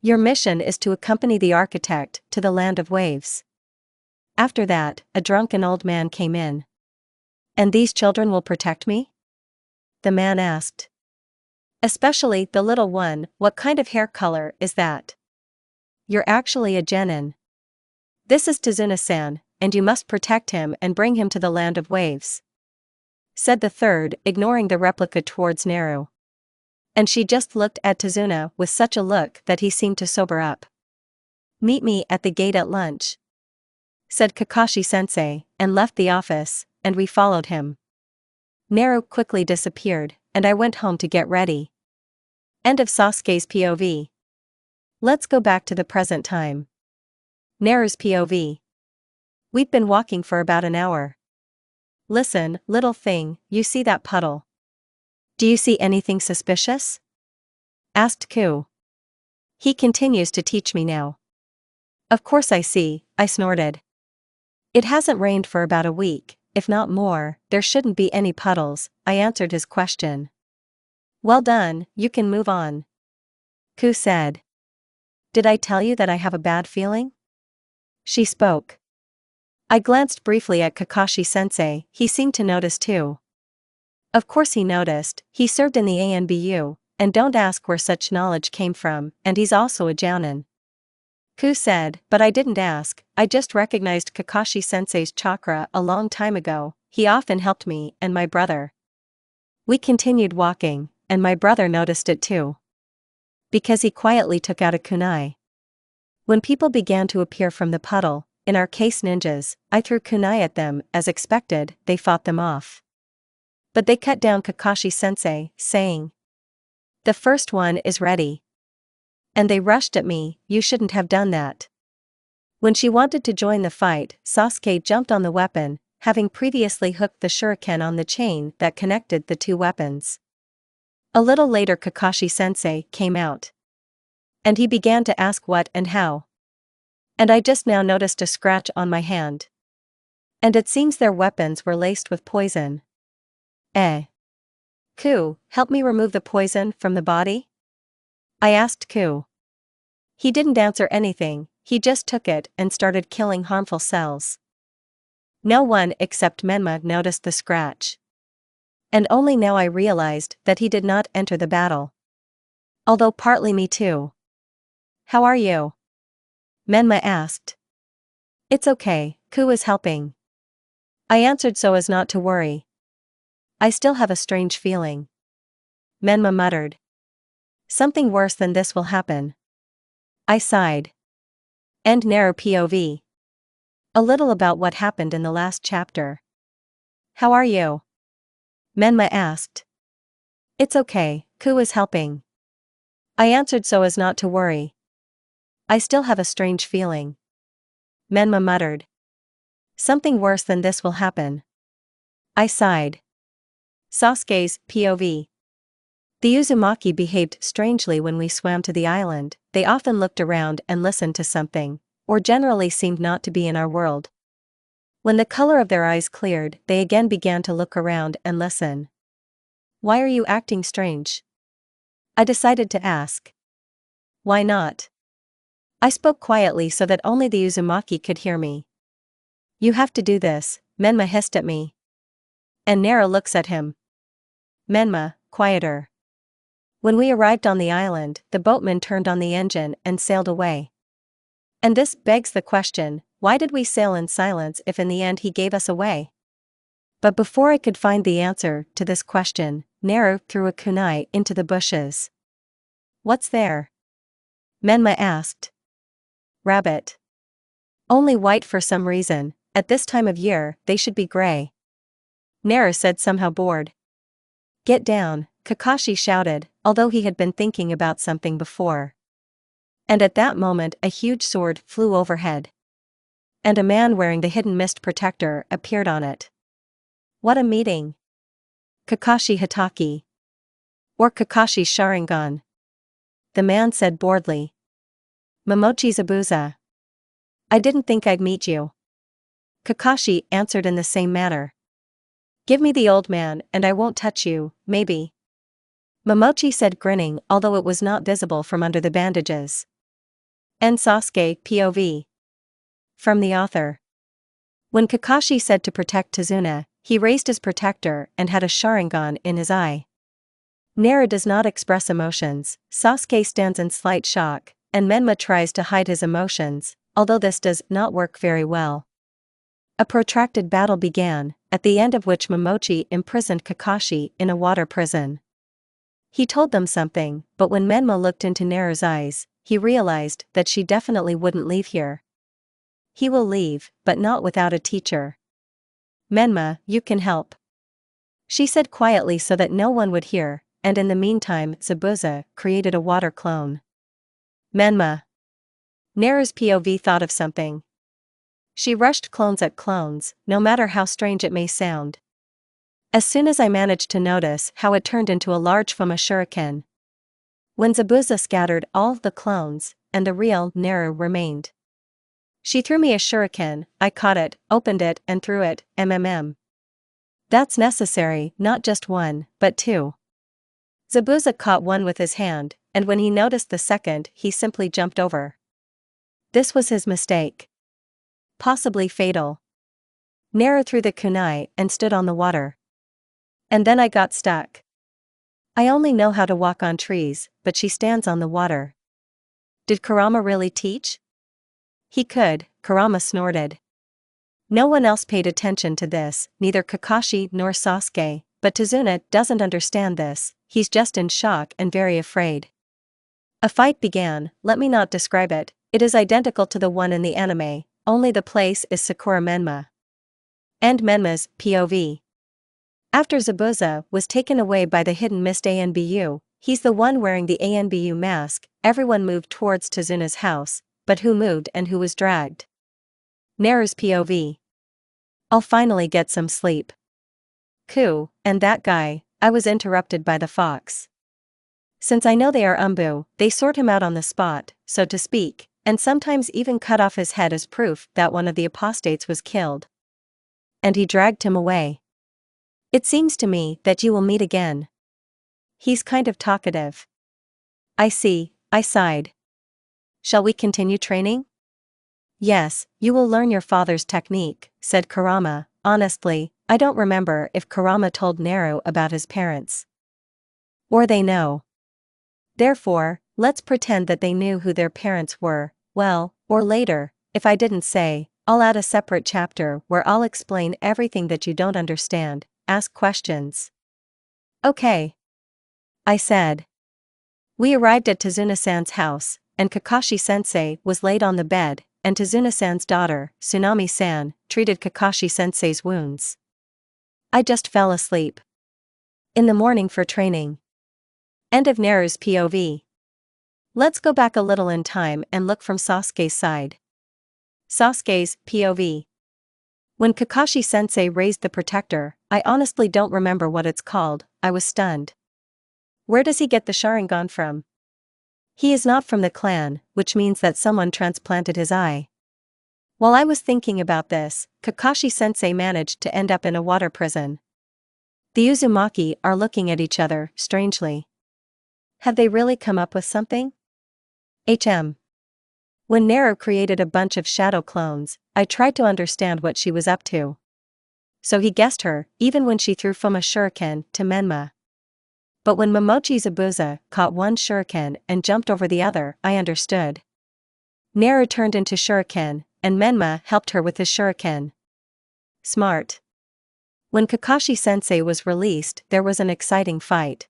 Your mission is to accompany the architect to the land of waves. After that, a drunken old man came in. And these children will protect me? The man asked. Especially the little one, what kind of hair color is that? You're actually a genin. This is Tazuna-san, and you must protect him and bring him to the land of waves, said the third, ignoring the replica towards Naru. And she just looked at Tazuna with such a look that he seemed to sober up. Meet me at the gate at lunch, said Kakashi-sensei, and left the office, and we followed him. Naru quickly disappeared, and I went home to get ready. End of Sasuke's POV. Let's go back to the present time. Naru's POV. We've been walking for about an hour. Listen, little thing, you see that puddle? Do you see anything suspicious? Asked Ku. He continues to teach me now. Of course I see, I snorted. It hasn't rained for about a week, if not more, there shouldn't be any puddles, I answered his question. Well done, you can move on. Ku said. Did I tell you that I have a bad feeling? She spoke. I glanced briefly at Kakashi-sensei, he seemed to notice too. Of course he noticed, he served in the ANBU, and don't ask where such knowledge came from, and he's also a jounin. Ku said, but I didn't ask, I just recognized Kakashi-sensei's chakra a long time ago, he often helped me and my brother. We continued walking, and my brother noticed it too. Because he quietly took out a kunai. When people began to appear from the puddle, in our case ninjas, I threw kunai at them, as expected, they fought them off. But they cut down Kakashi-sensei, saying, the first one is ready. And they rushed at me, you shouldn't have done that. When she wanted to join the fight, Sasuke jumped on the weapon, having previously hooked the shuriken on the chain that connected the two weapons. A little later Kakashi-sensei came out. And he began to ask what and how. And I just now noticed a scratch on my hand. And it seems their weapons were laced with poison. Ku, help me remove the poison from the body? I asked Ku. He didn't answer anything, he just took it and started killing harmful cells. No one except Menma noticed the scratch. And only now I realized that he did not enter the battle. Although partly me too. How are you? Menma asked. It's okay, Ku is helping. I answered so as not to worry. I still have a strange feeling. Menma muttered. Something worse than this will happen. I sighed. End Naru POV. A little about what happened in the last chapter. How are you? Menma asked. It's okay, Ku is helping. I answered so as not to worry. I still have a strange feeling. Menma muttered. Something worse than this will happen. I sighed. Sasuke's POV. The Uzumaki behaved strangely when we swam to the island. They often looked around and listened to something, or generally seemed not to be in our world. When the color of their eyes cleared, they again began to look around and listen. Why are you acting strange? I decided to ask. Why not? I spoke quietly so that only the Uzumaki could hear me. You have to do this, Menma hissed at me. And Nara looks at him. Menma, quieter. When we arrived on the island, the boatman turned on the engine and sailed away. And this begs the question, why did we sail in silence if in the end he gave us away? But before I could find the answer to this question, Naru threw a kunai into the bushes. What's there? Menma asked. Rabbit. Only white for some reason, at this time of year, they should be gray. Naru said somehow bored. Get down, Kakashi shouted, although he had been thinking about something before. And at that moment a huge sword flew overhead. And a man wearing the hidden mist protector appeared on it. What a meeting! Kakashi Hatake. Or Kakashi Sharingan. The man said boredly. Momochi Zabuza. I didn't think I'd meet you. Kakashi answered in the same manner. Give me the old man and I won't touch you, maybe. Momochi said grinning, although it was not visible from under the bandages. And Sasuke POV. From the author. When Kakashi said to protect Tazuna, he raised his protector and had a Sharingan in his eye. Naru does not express emotions, Sasuke stands in slight shock, and Menma tries to hide his emotions, although this does not work very well. A protracted battle began, at the end of which Momochi imprisoned Kakashi in a water prison. He told them something, but when Menma looked into Naru's eyes, he realized that she definitely wouldn't leave here. He will leave, but not without a teacher. Menma, you can help. She said quietly so that no one would hear, and in the meantime Zabuza created a water clone. Menma. Naru's POV thought of something. She rushed clones at clones, no matter how strange it may sound. As soon as I managed to notice how it turned into a large Fuma shuriken. When Zabuza scattered all of the clones, and the real Naru remained. She threw me a shuriken, I caught it, opened it and threw it, That's necessary, not just one, but two. Zabuza caught one with his hand, and when he noticed the second, he simply jumped over. This was his mistake. Possibly fatal. Naru threw the kunai and stood on the water. And then I got stuck. I only know how to walk on trees, but she stands on the water. Did Kurama really teach? He could, Kurama snorted. No one else paid attention to this, neither Kakashi nor Sasuke, but Tazuna doesn't understand this, he's just in shock and very afraid. A fight began, let me not describe it, it is identical to the one in the anime, only the place is Sakura Menma. And Menma's POV. After Zabuza was taken away by the hidden mist Anbu, he's the one wearing the Anbu mask, everyone moved towards Tazuna's house, but who moved and who was dragged? Naru's POV. I'll finally get some sleep. Ku, and that guy, I was interrupted by the fox. Since I know they are Umbu, they sort him out on the spot, so to speak, and sometimes even cut off his head as proof that one of the apostates was killed. And he dragged him away. It seems to me that you will meet again. He's kind of talkative. I see, I sighed. Shall we continue training? Yes, you will learn your father's technique, said Kurama. Honestly, I don't remember if Kurama told Naru about his parents. Or they know. Therefore, let's pretend that they knew who their parents were, well, or later, if I didn't say, I'll add a separate chapter where I'll explain everything that you don't understand, ask questions. Okay. I said. We arrived at Tazuna-san's house, and Kakashi-sensei was laid on the bed, and Tazuna-san's daughter, Tsunami-san, treated Kakashi-sensei's wounds. I just fell asleep. In the morning for training. End of Naru's POV. Let's go back a little in time and look from Sasuke's side. Sasuke's POV. When Kakashi-sensei raised the protector, I honestly don't remember what it's called. I was stunned. Where does he get the Sharingan from? He is not from the clan, which means that someone transplanted his eye. While I was thinking about this, Kakashi-sensei managed to end up in a water prison. The Uzumaki are looking at each other, strangely. Have they really come up with something? When Naru created a bunch of shadow clones, I tried to understand what she was up to. So he guessed her, even when she threw Fuma shuriken to Menma. But when Momochi Zabuza caught one shuriken and jumped over the other, I understood. Naru turned into shuriken, and Menma helped her with his shuriken. Smart. When Kakashi-sensei was released, there was an exciting fight.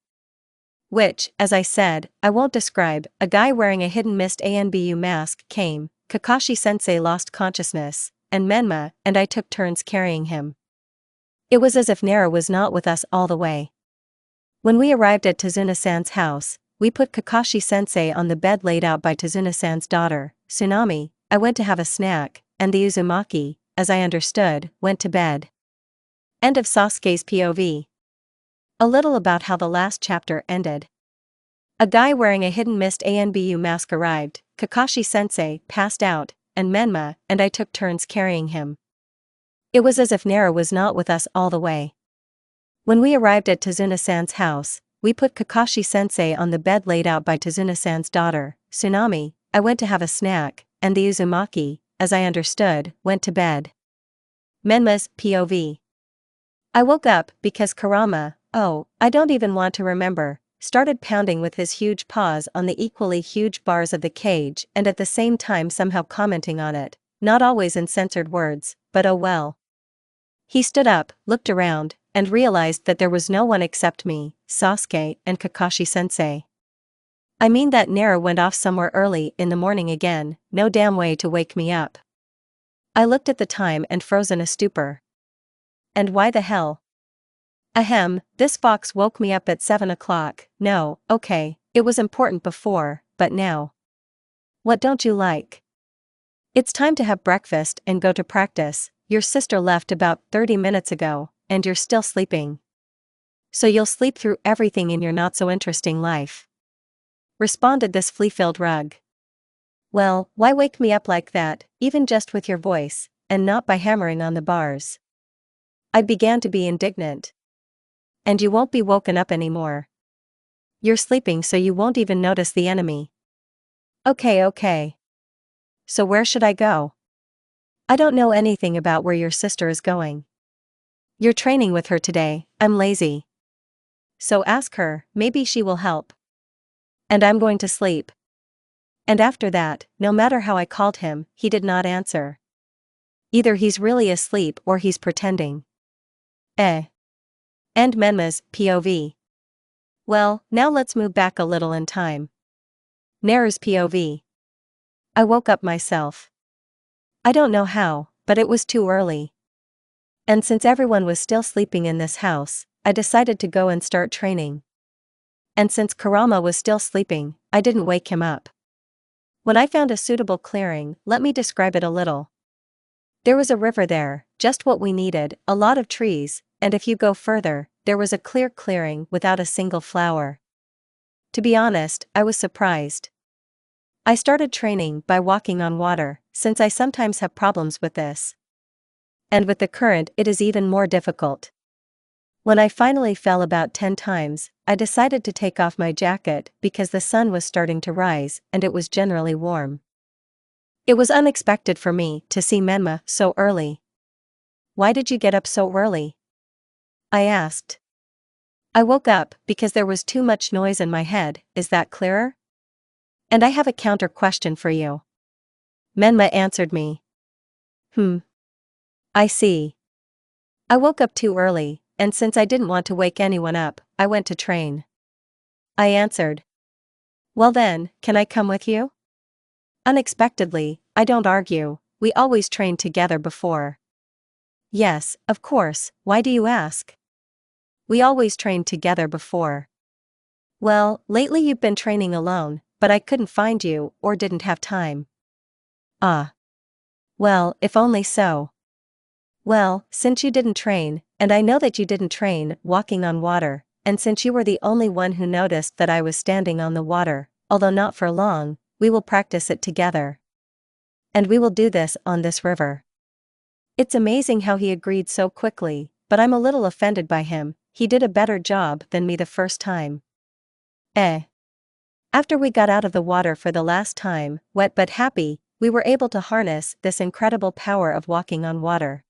Which, as I said, I won't describe. A guy wearing a hidden mist ANBU mask came, Kakashi-sensei lost consciousness, and Menma and I took turns carrying him. It was as if Naru was not with us all the way. When we arrived at Tazuna-san's house, we put Kakashi-sensei on the bed laid out by Tazuna-san's daughter, Tsunami. I went to have a snack, and the Uzumaki, as I understood, went to bed. End of Sasuke's POV. A little about how the last chapter ended. A guy wearing a hidden mist ANBU mask arrived, Kakashi-sensei passed out, and Menma and I took turns carrying him. It was as if Naru was not with us all the way. When we arrived at Tazuna-san's house, we put Kakashi-sensei on the bed laid out by Tazuna-san's daughter, Tsunami. I went to have a snack, and the Uzumaki, as I understood, went to bed. Menma's POV. I woke up because Kurama, I don't even want to remember, started pounding with his huge paws on the equally huge bars of the cage and at the same time somehow commenting on it, not always in censored words, but oh well. He stood up, looked around, and realized that there was no one except me, Sasuke, and Kakashi-sensei. I mean that Naru went off somewhere early in the morning again, no damn way to wake me up. I looked at the time and froze in a stupor. And why the hell? This fox woke me up at 7 o'clock. No, okay, it was important before, but now. What don't you like? It's time to have breakfast and go to practice. Your sister left about 30 minutes ago, and you're still sleeping. So you'll sleep through everything in your not-so-interesting life. Responded this flea-filled rug. Well, why wake me up like that, even just with your voice, and not by hammering on the bars? I began to be indignant. And you won't be woken up anymore. You're sleeping so you won't even notice the enemy. Okay. So where should I go? I don't know anything about where your sister is going. You're training with her today. I'm lazy. So ask her, maybe she will help. And I'm going to sleep. And after that, no matter how I called him, he did not answer. Either he's really asleep or he's pretending. End Menma's POV. Well, now let's move back a little in time. Naru's POV. I woke up myself. I don't know how, but it was too early. And since everyone was still sleeping in this house, I decided to go and start training. And since Kurama was still sleeping, I didn't wake him up. When I found a suitable clearing, let me describe it a little. There was a river there, just what we needed, a lot of trees, and if you go further, there was a clear clearing without a single flower. To be honest, I was surprised. I started training by walking on water, since I sometimes have problems with this. And with the current it is even more difficult. When I finally fell about 10 times, I decided to take off my jacket because the sun was starting to rise and it was generally warm. It was unexpected for me to see Menma so early. Why did you get up so early? I asked. I woke up because there was too much noise in my head, is that clearer? And I have a counter question for you. Menma answered me. I see. I woke up too early, and since I didn't want to wake anyone up, I went to train. I answered. Well then, can I come with you? Unexpectedly, I don't argue, we always trained together before. Yes, of course, why do you ask? We always trained together before. Well, lately you've been training alone, but I couldn't find you or didn't have time. Ah. Well, if only so. Well, since you didn't train, and I know that you didn't train walking on water, and since you were the only one who noticed that I was standing on the water, although not for long, we will practice it together. And we will do this on this river. It's amazing how he agreed so quickly, but I'm a little offended by him. He did a better job than me the first time. After we got out of the water for the last time, wet but happy, we were able to harness this incredible power of walking on water.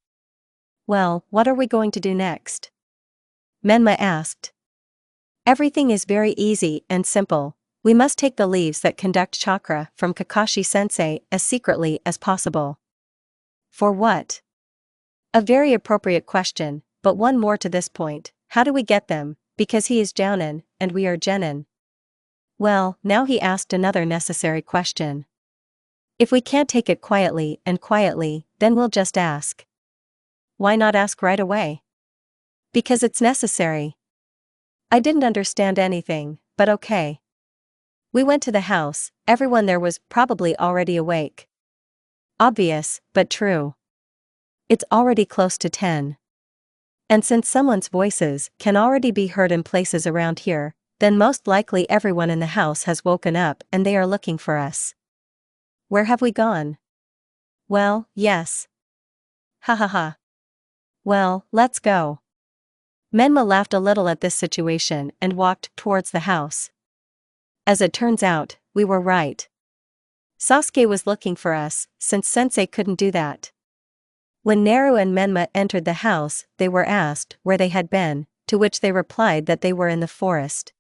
Well, what are we going to do next? Menma asked. Everything is very easy and simple. We must take the leaves that conduct chakra from Kakashi-sensei as secretly as possible. For what? A very appropriate question, but one more to this point. How do we get them? Because he is Jounin, and we are Genin. Well, now he asked another necessary question. If we can't take it quietly, then we'll just ask. Why not ask right away? Because it's necessary. I didn't understand anything, but okay. We went to the house, everyone there was probably already awake. Obvious, but true. It's already close to 10. And since someone's voices can already be heard in places around here, then most likely everyone in the house has woken up and they are looking for us. Where have we gone? Well, yes. Ha ha ha. Well, let's go. Menma laughed a little at this situation and walked towards the house. As it turns out, we were right. Sasuke was looking for us, since Sensei couldn't do that. When Naru and Menma entered the house, they were asked where they had been, to which they replied that they were in the forest.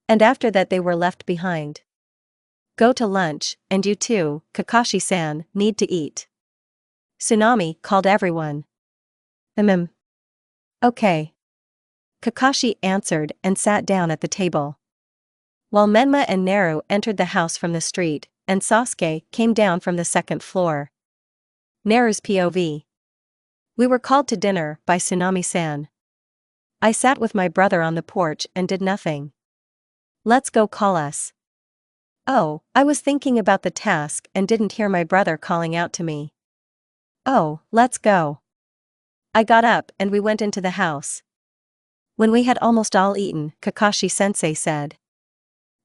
And after that they were left behind. Go to lunch, and you too, Kakashi-san, need to eat. Tsunami called everyone. Okay. Kakashi answered and sat down at the table. While Menma and Naru entered the house from the street, and Sasuke came down from the second floor. Naru's POV. We were called to dinner by Tsunami-san. I sat with my brother on the porch and did nothing. Let's go call us. Oh, I was thinking about the task and didn't hear my brother calling out to me. Oh, let's go. I got up and we went into the house. When we had almost all eaten, Kakashi-sensei said.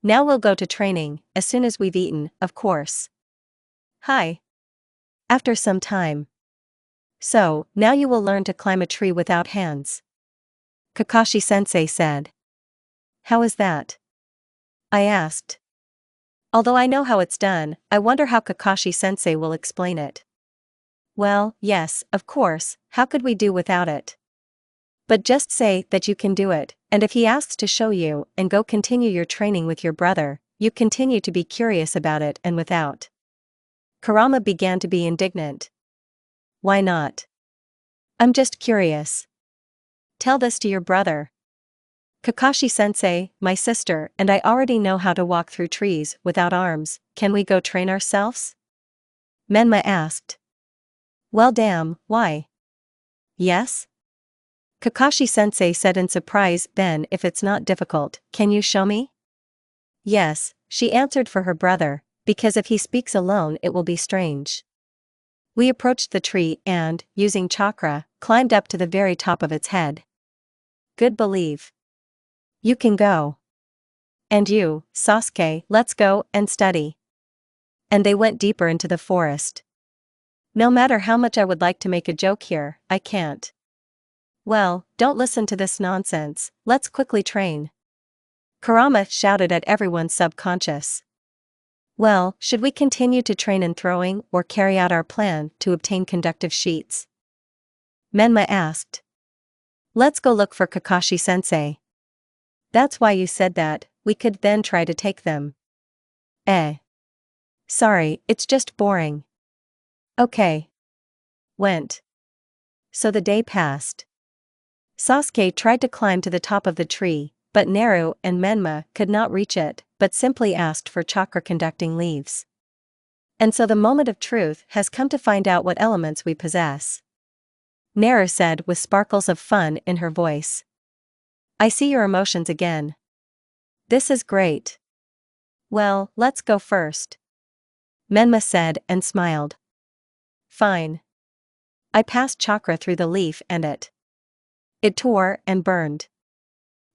Now we'll go to training, as soon as we've eaten, of course. Hi. After some time. So, now you will learn to climb a tree without hands. Kakashi-sensei said. How is that? I asked. Although I know how it's done, I wonder how Kakashi-sensei will explain it. Well, yes, of course, how could we do without it? But just say that you can do it, and if he asks to show you, and go continue your training with your brother, you continue to be curious about it and without. Kurama began to be indignant. Why not? I'm just curious. Tell this to your brother. Kakashi-sensei, my sister and I already know how to walk through trees without arms, can we go train ourselves? Menma asked. Well damn, why? Yes? Kakashi-sensei said in surprise, then if it's not difficult, can you show me? Yes, she answered for her brother, because if he speaks alone it will be strange. We approached the tree and, using chakra, climbed up to the very top of its head. Good believe. You can go. And you, Sasuke, let's go and study. And they went deeper into the forest. No matter how much I would like to make a joke here, I can't. Well, don't listen to this nonsense, let's quickly train. Kurama shouted at everyone's subconscious. Well, should we continue to train in throwing or carry out our plan to obtain conductive sheets? Menma asked. Let's go look for Kakashi-sensei. That's why you said that, we could then try to take them. Sorry, it's just boring. Okay. Went. So the day passed. Sasuke tried to climb to the top of the tree, but Naru and Menma could not reach it, but simply asked for chakra-conducting leaves. And so the moment of truth has come to find out what elements we possess. Naru said with sparkles of fun in her voice. I see your emotions again. This is great. Well, let's go first. Menma said and smiled. Fine. I passed chakra through the leaf and it tore and burned.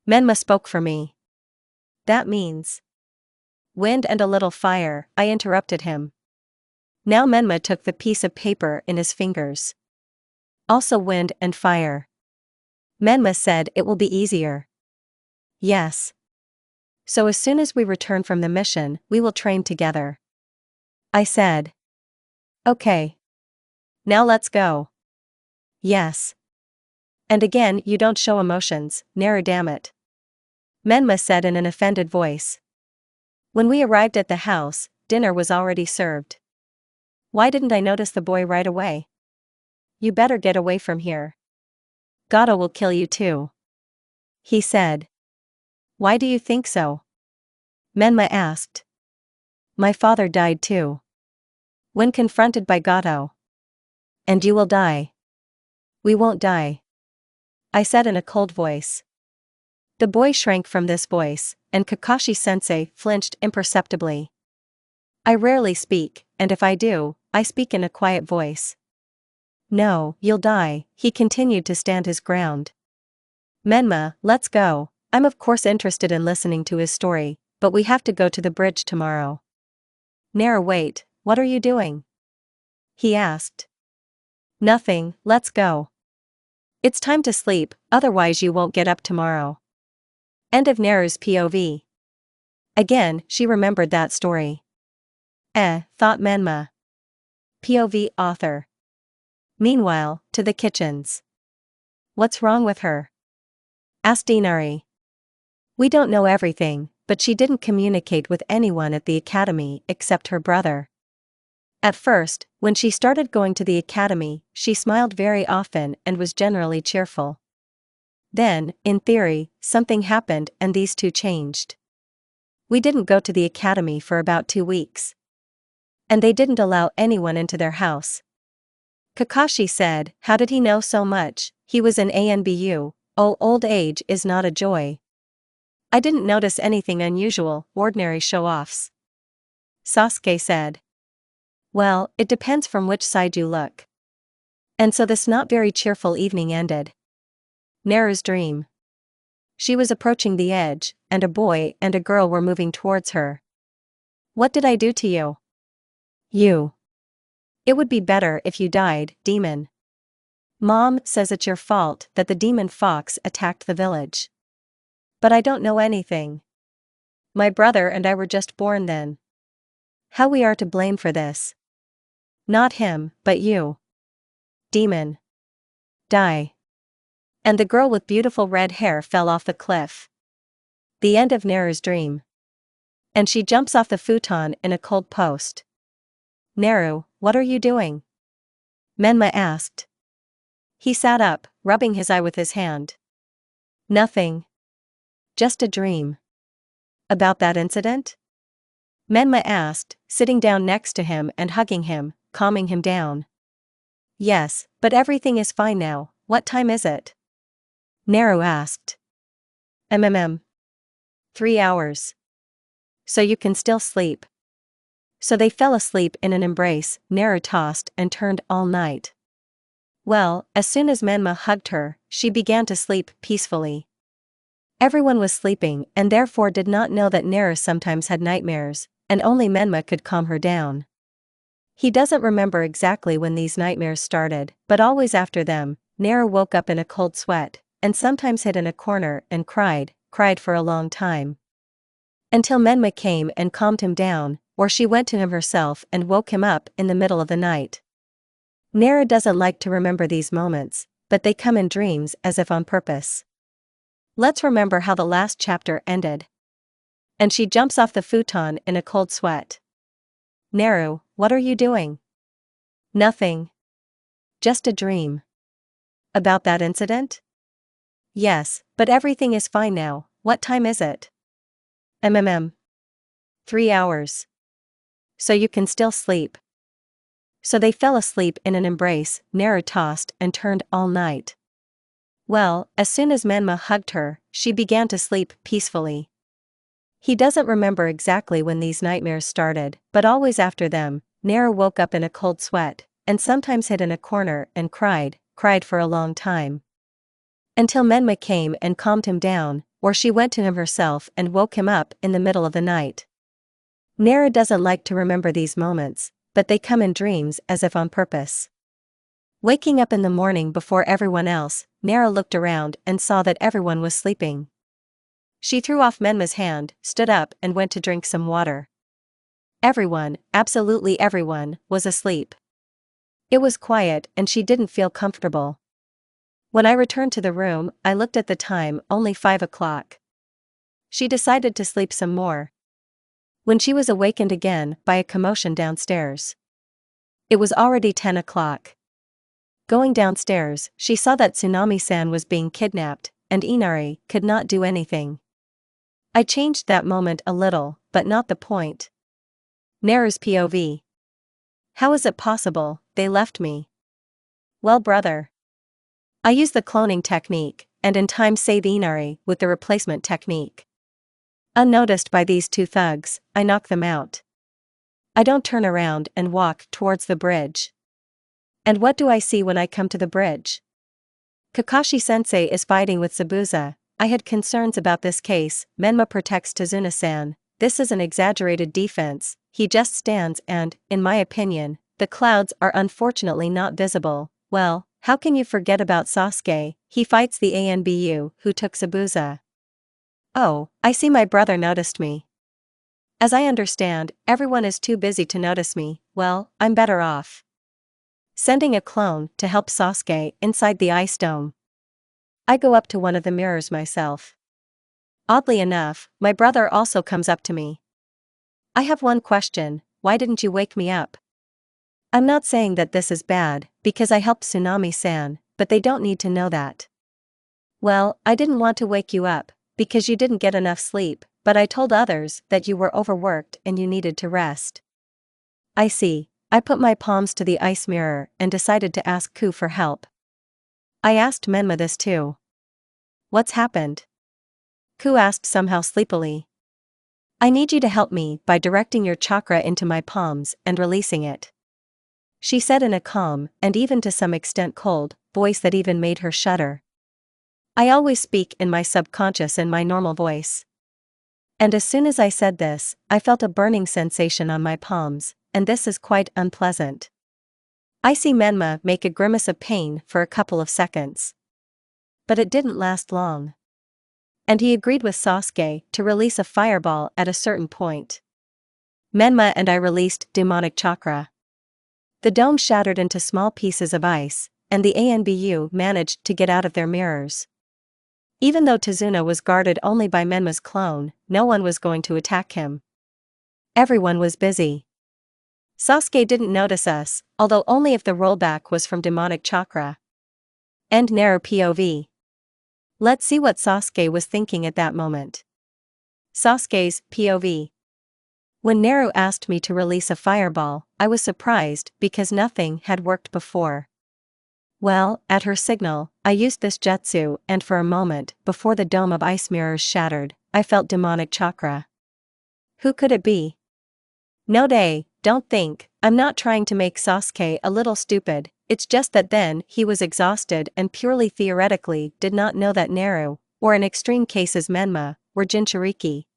Menma spoke for me. That means wind and a little fire, I interrupted him. Now Menma took the piece of paper in his fingers. Also wind and fire. Menma said it will be easier. Yes. So as soon as we return from the mission, we will train together. I said. Okay. Now let's go. Yes. And again, you don't show emotions, Naru, damn it. Menma said in an offended voice. When we arrived at the house, dinner was already served. Why didn't I notice the boy right away? You better get away from here. Gato will kill you too. He said. Why do you think so? Menma asked. My father died too. When confronted by Gato. And you will die. We won't die. I said in a cold voice. The boy shrank from this voice, and Kakashi-sensei flinched imperceptibly. I rarely speak, and if I do, I speak in a quiet voice. No, you'll die, he continued to stand his ground. Menma, let's go. I'm of course interested in listening to his story, but we have to go to the bridge tomorrow. Naru, wait, what are you doing? He asked. Nothing, let's go. It's time to sleep, otherwise you won't get up tomorrow. End of Naru's POV. Again, she remembered that story. Thought Menma. POV author. Meanwhile, to the kitchens. What's wrong with her? Asked Inari. We don't know everything, but she didn't communicate with anyone at the academy except her brother. At first, when she started going to the academy, she smiled very often and was generally cheerful. Then, in theory, something happened and these two changed. We didn't go to the academy for about 2 weeks. And they didn't allow anyone into their house. Kakashi said, how did he know so much? He was in ANBU. Oh, old age is not a joy. I didn't notice anything unusual, ordinary show-offs. Sasuke said. Well, it depends from which side you look. And so this not very cheerful evening ended. Naru's dream. She was approaching the edge, and a boy and a girl were moving towards her. What did I do to you? You. It would be better if you died, demon. Mom says it's your fault that the demon fox attacked the village. But I don't know anything. My brother and I were just born then. How we are to blame for this? Not him, but you. Demon. Die. And the girl with beautiful red hair fell off the cliff. The end of Naru's dream. And she jumps off the futon in a cold post. Naru, what are you doing? Menma asked. He sat up, rubbing his eye with his hand. Nothing. Just a dream. About that incident? Menma asked, sitting down next to him and hugging him, calming him down. Yes, but everything is fine now. What time is it? Naru asked. 3 hours. So you can still sleep. So they fell asleep in an embrace. Naru tossed and turned all night. Well, as soon as Menma hugged her, she began to sleep peacefully. Everyone was sleeping and therefore did not know that Naru sometimes had nightmares, and only Menma could calm her down. He doesn't remember exactly when these nightmares started, but always after them, Naru woke up in a cold sweat, and sometimes hid in a corner and cried for a long time. Until Menma came and calmed him down, or she went to him herself and woke him up in the middle of the night. Naru doesn't like to remember these moments, but they come in dreams as if on purpose. Let's remember how the last chapter ended. And she jumps off the futon in a cold sweat. Naru, what are you doing? Nothing. Just a dream. About that incident? Yes, but everything is fine now. What time is it? 3 hours. So you can still sleep. So they fell asleep in an embrace. Naru tossed and turned all night. Well, as soon as Menma hugged her, she began to sleep peacefully. He doesn't remember exactly when these nightmares started, but always after them, Naru woke up in a cold sweat, and sometimes hid in a corner and cried for a long time. Until Menma came and calmed him down, or she went to him herself and woke him up in the middle of the night. Naru doesn't like to remember these moments, but they come in dreams as if on purpose. Waking up in the morning before everyone else, Naru looked around and saw that everyone was sleeping. She threw off Menma's hand, stood up and went to drink some water. Everyone, absolutely everyone, was asleep. It was quiet and she didn't feel comfortable. When I returned to the room, I looked at the time, only 5 o'clock. She decided to sleep some more. When she was awakened again by a commotion downstairs. It was already 10 o'clock. Going downstairs, she saw that Tsunami-san was being kidnapped, and Inari could not do anything. I changed that moment a little, but not the point. Naru's POV. How is it possible, they left me? Well, brother. I use the cloning technique, and in time save Inari with the replacement technique. Unnoticed by these two thugs, I knock them out. I don't turn around and walk towards the bridge. And what do I see when I come to the bridge? Kakashi-sensei is fighting with Zabuza. I had concerns about this case. Menma protects Tazuna-san. This is an exaggerated defense. He just stands and, in my opinion, the clouds are unfortunately not visible. Well, how can you forget about Sasuke? He fights the ANBU who took Zabuza. Oh, I see my brother noticed me. As I understand, everyone is too busy to notice me. Well, I'm better off sending a clone to help Sasuke inside the ice dome. I go up to one of the mirrors myself. Oddly enough, my brother also comes up to me. I have one question, why didn't you wake me up? I'm not saying that this is bad, because I helped Tsunami-san, but they don't need to know that. Well, I didn't want to wake you up, because you didn't get enough sleep, but I told others that you were overworked and you needed to rest. I see. I put my palms to the ice mirror and decided to ask Ku for help. I asked Menma this too. What's happened? Ku asked somehow sleepily. I need you to help me by directing your chakra into my palms and releasing it. She said in a calm, and even to some extent cold, voice that even made her shudder. I always speak in my subconscious in my normal voice. And as soon as I said this, I felt a burning sensation on my palms, and this is quite unpleasant. I see Menma make a grimace of pain for a couple of seconds. But it didn't last long. And he agreed with Sasuke to release a fireball at a certain point. Menma and I released demonic chakra. The dome shattered into small pieces of ice, and the ANBU managed to get out of their mirrors. Even though Tazuna was guarded only by Menma's clone, no one was going to attack him. Everyone was busy. Sasuke didn't notice us, although only if the rollback was from demonic chakra. End Naru POV. Let's see what Sasuke was thinking at that moment. Sasuke's POV. When Naru asked me to release a fireball, I was surprised because nothing had worked before. Well, at her signal, I used this jutsu and for a moment, before the dome of ice mirrors shattered, I felt demonic chakra. Who could it be? No day, don't think, I'm not trying to make Sasuke a little stupid, it's just that then he was exhausted and purely theoretically did not know that Naru, or in extreme cases Menma, were Jinchuriki.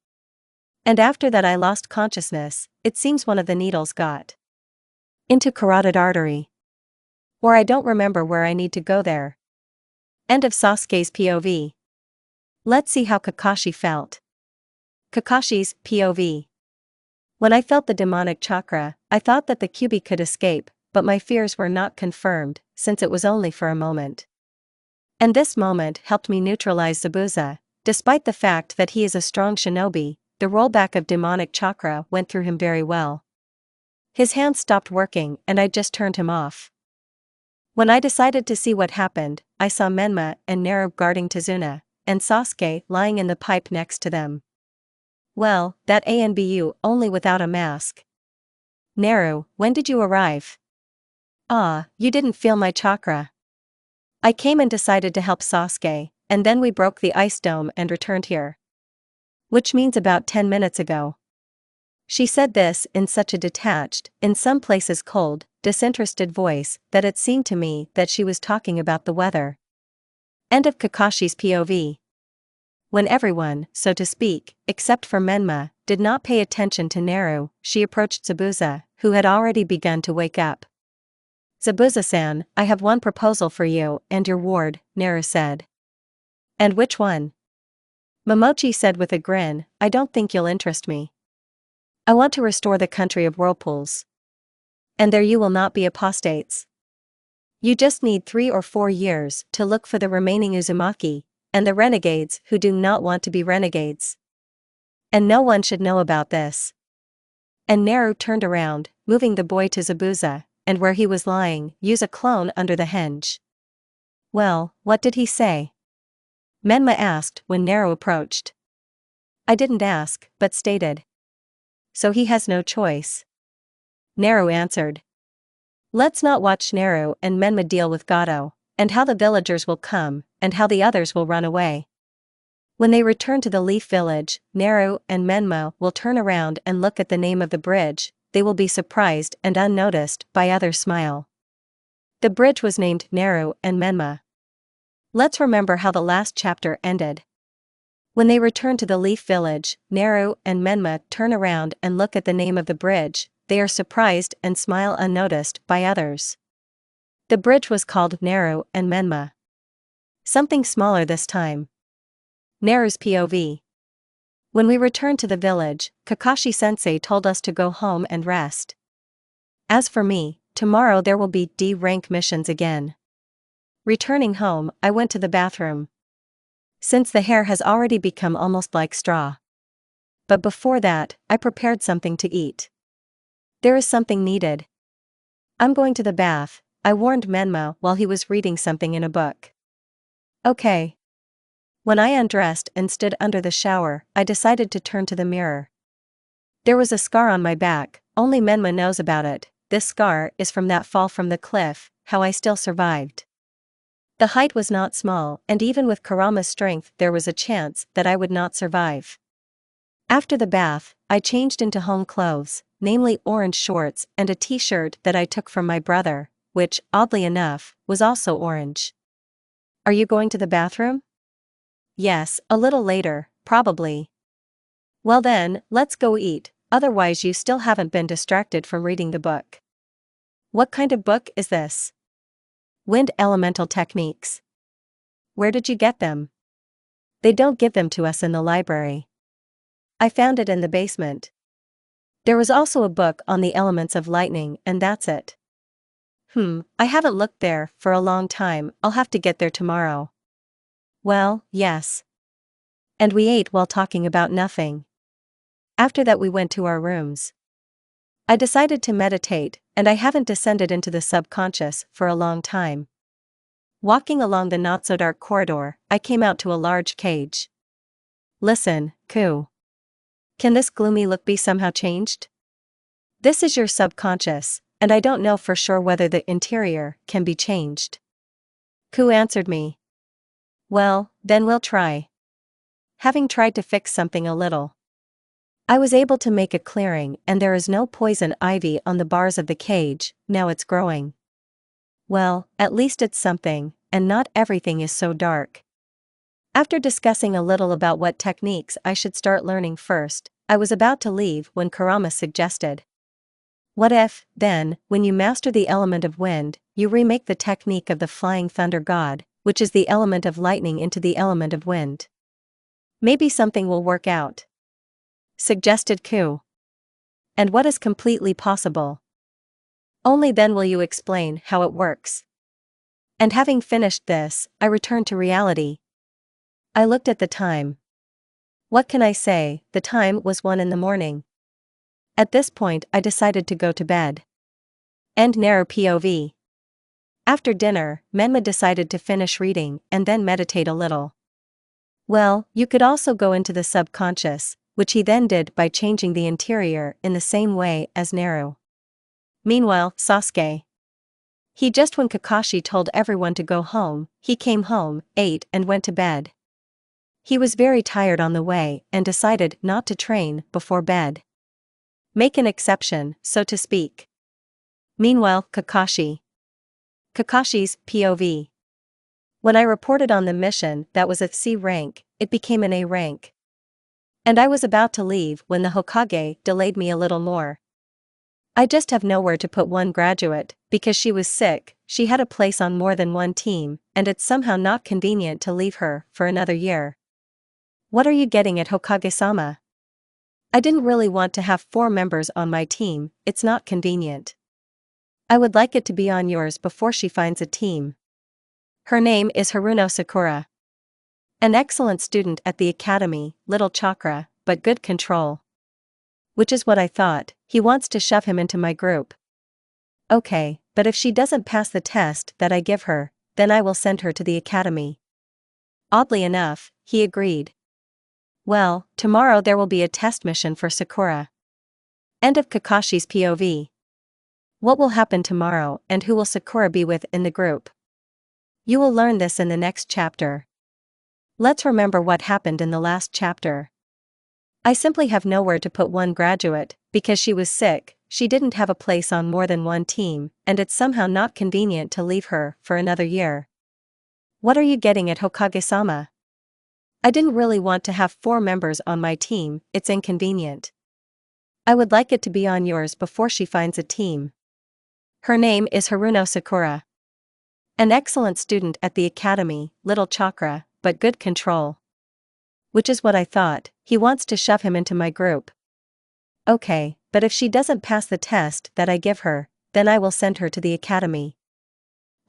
And after that I lost consciousness, it seems one of the needles got into carotid artery. Or I don't remember where I need to go there. End of Sasuke's POV. Let's see how Kakashi felt. Kakashi's POV. When I felt the demonic chakra, I thought that the Kyuubi could escape, but my fears were not confirmed, since it was only for a moment. And this moment helped me neutralize Zabuza. Despite the fact that he is a strong shinobi, the rollback of demonic chakra went through him very well. His hands stopped working and I just turned him off. When I decided to see what happened, I saw Menma and Naru guarding Tazuna, and Sasuke lying in the pipe next to them. Well, that ANBU only without a mask. Naru, when did you arrive? Ah, you didn't feel my chakra. I came and decided to help Sasuke, and then we broke the ice dome and returned here. which means about 10 minutes ago. She said this in such a detached, in some places cold, disinterested voice that it seemed to me that she was talking about the weather. End of Kakashi's POV. When everyone, so to speak, except for Menma, did not pay attention to Naru, she approached Zabuza, who had already begun to wake up. Zabuza-san, I have one proposal for you and your ward, Naru said. And which one? Momochi said with a grin, I don't think you'll interest me. I want to restore the country of whirlpools. And there you will not be apostates. You just need 3 or 4 years to look for the remaining Uzumaki, and the renegades who do not want to be renegades. And no one should know about this. And Naru turned around, moving the boy to Zabuza, and where he was lying, use a clone under the henge. Well, what did he say? Menma asked when Naru approached. I didn't ask, but stated. So he has no choice. Naru answered. Let's not watch Naru and Menma deal with Gato, and how the villagers will come, and how the others will run away. When they return to the Leaf Village, Naru and Menma will turn around and look at the name of the bridge, they will be surprised and unnoticed by others smile. The bridge was named Naru and Menma. Let's remember how the last chapter ended. When they return to the Leaf Village, Naru and Menma turn around and look at the name of the bridge, they are surprised and smile unnoticed by others. The bridge was called Naru and Menma. Something smaller this time. Naru's POV. When we returned to the village, Kakashi-sensei told us to go home and rest. As for me, tomorrow there will be D-rank missions again. Returning home, I went to the bathroom. Since the hair has already become almost like straw. But before that, I prepared something to eat. There is something needed. I'm going to the bath, I warned Menma while he was reading something in a book. Okay. When I undressed and stood under the shower, I decided to turn to the mirror. There was a scar on my back, only Menma knows about it. This scar is from that fall from the cliff, how I still survived. The height was not small, and even with Kurama's strength there was a chance that I would not survive. After the bath, I changed into home clothes, namely orange shorts and a t-shirt that I took from my brother, which, oddly enough, was also orange. Are you going to the bathroom? Yes, a little later, probably. Well then, let's go eat, otherwise you still haven't been distracted from reading the book. What kind of book is this? Wind Elemental Techniques. Where did you get them? They don't give them to us in the library. I found it in the basement. There was also a book on the elements of lightning, and that's it. I haven't looked there for a long time, I'll have to get there tomorrow. Well, yes. And we ate while talking about nothing. After that we went to our rooms. I decided to meditate, and I haven't descended into the subconscious for a long time. Walking along the not-so-dark corridor, I came out to a large cage. Listen, Ku. Can this gloomy look be somehow changed? This is your subconscious, and I don't know for sure whether the interior can be changed. Ku answered me. Well, then we'll try. Having tried to fix something a little, I was able to make a clearing, and there is no poison ivy on the bars of the cage, now it's growing. Well, at least it's something, and not everything is so dark. After discussing a little about what techniques I should start learning first, I was about to leave when Kurama suggested. What if, then, when you master the element of wind, you remake the technique of the flying thunder god, which is the element of lightning, into the element of wind? Maybe something will work out. Suggested Ku. And what is completely possible? Only then will you explain how it works. And having finished this, I returned to reality. I looked at the time. What can I say, the time was 1 in the morning. At this point I decided to go to bed. End Naru POV. After dinner, Menma decided to finish reading and then meditate a little. Well, you could also go into the subconscious, which he then did by changing the interior in the same way as Naru. Meanwhile, Sasuke. When Kakashi told everyone to go home, he came home, ate and went to bed. He was very tired on the way and decided not to train before bed. Make an exception, so to speak. Meanwhile, Kakashi's POV. When I reported on the mission that was at C rank, it became an A rank. And I was about to leave when the Hokage delayed me a little more. I just have nowhere to put one graduate, because she was sick, she had a place on more than one team, and it's somehow not convenient to leave her for another year. What are you getting at, Hokage-sama? I didn't really want to have 4 members on my team, it's not convenient. I would like it to be on yours before she finds a team. Her name is Haruno Sakura. An excellent student at the academy, little chakra, but good control. Which is what I thought, he wants to shove him into my group. Okay, but if she doesn't pass the test that I give her, then I will send her to the academy. Oddly enough, he agreed. Well, tomorrow there will be a test mission for Sakura. End of Kakashi's POV. What will happen tomorrow and who will Sakura be with in the group? You will learn this in the next chapter. Let's remember what happened in the last chapter. I simply have nowhere to put one graduate, because she was sick, she didn't have a place on more than one team, and it's somehow not convenient to leave her for another year. What are you getting at, Hokage-sama? I didn't really want to have 4 members on my team, it's inconvenient. I would like it to be on yours before she finds a team. Her name is Haruno Sakura. An excellent student at the academy, little chakra, but good control. Which is what I thought, he wants to shove him into my group. Okay, but if she doesn't pass the test that I give her, then I will send her to the academy.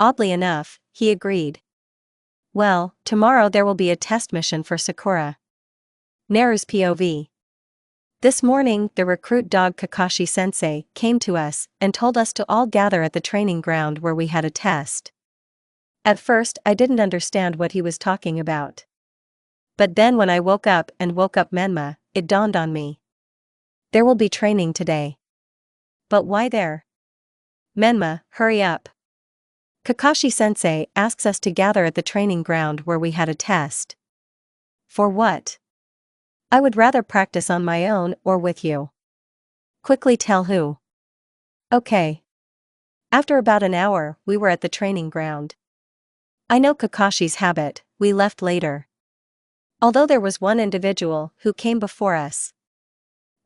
Oddly enough, he agreed. Well, tomorrow there will be a test mission for Sakura. Naru's POV. This morning, the recruit dog Kakashi-sensei came to us and told us to all gather at the training ground where we had a test. At first I didn't understand what he was talking about. But then when I woke up Menma, it dawned on me. There will be training today. But why there? Menma, hurry up. Kakashi-sensei asks us to gather at the training ground where we had a test. For what? I would rather practice on my own or with you. Quickly tell who. Okay. After about an hour, we were at the training ground. I know Kakashi's habit, we left later. Although there was one individual who came before us.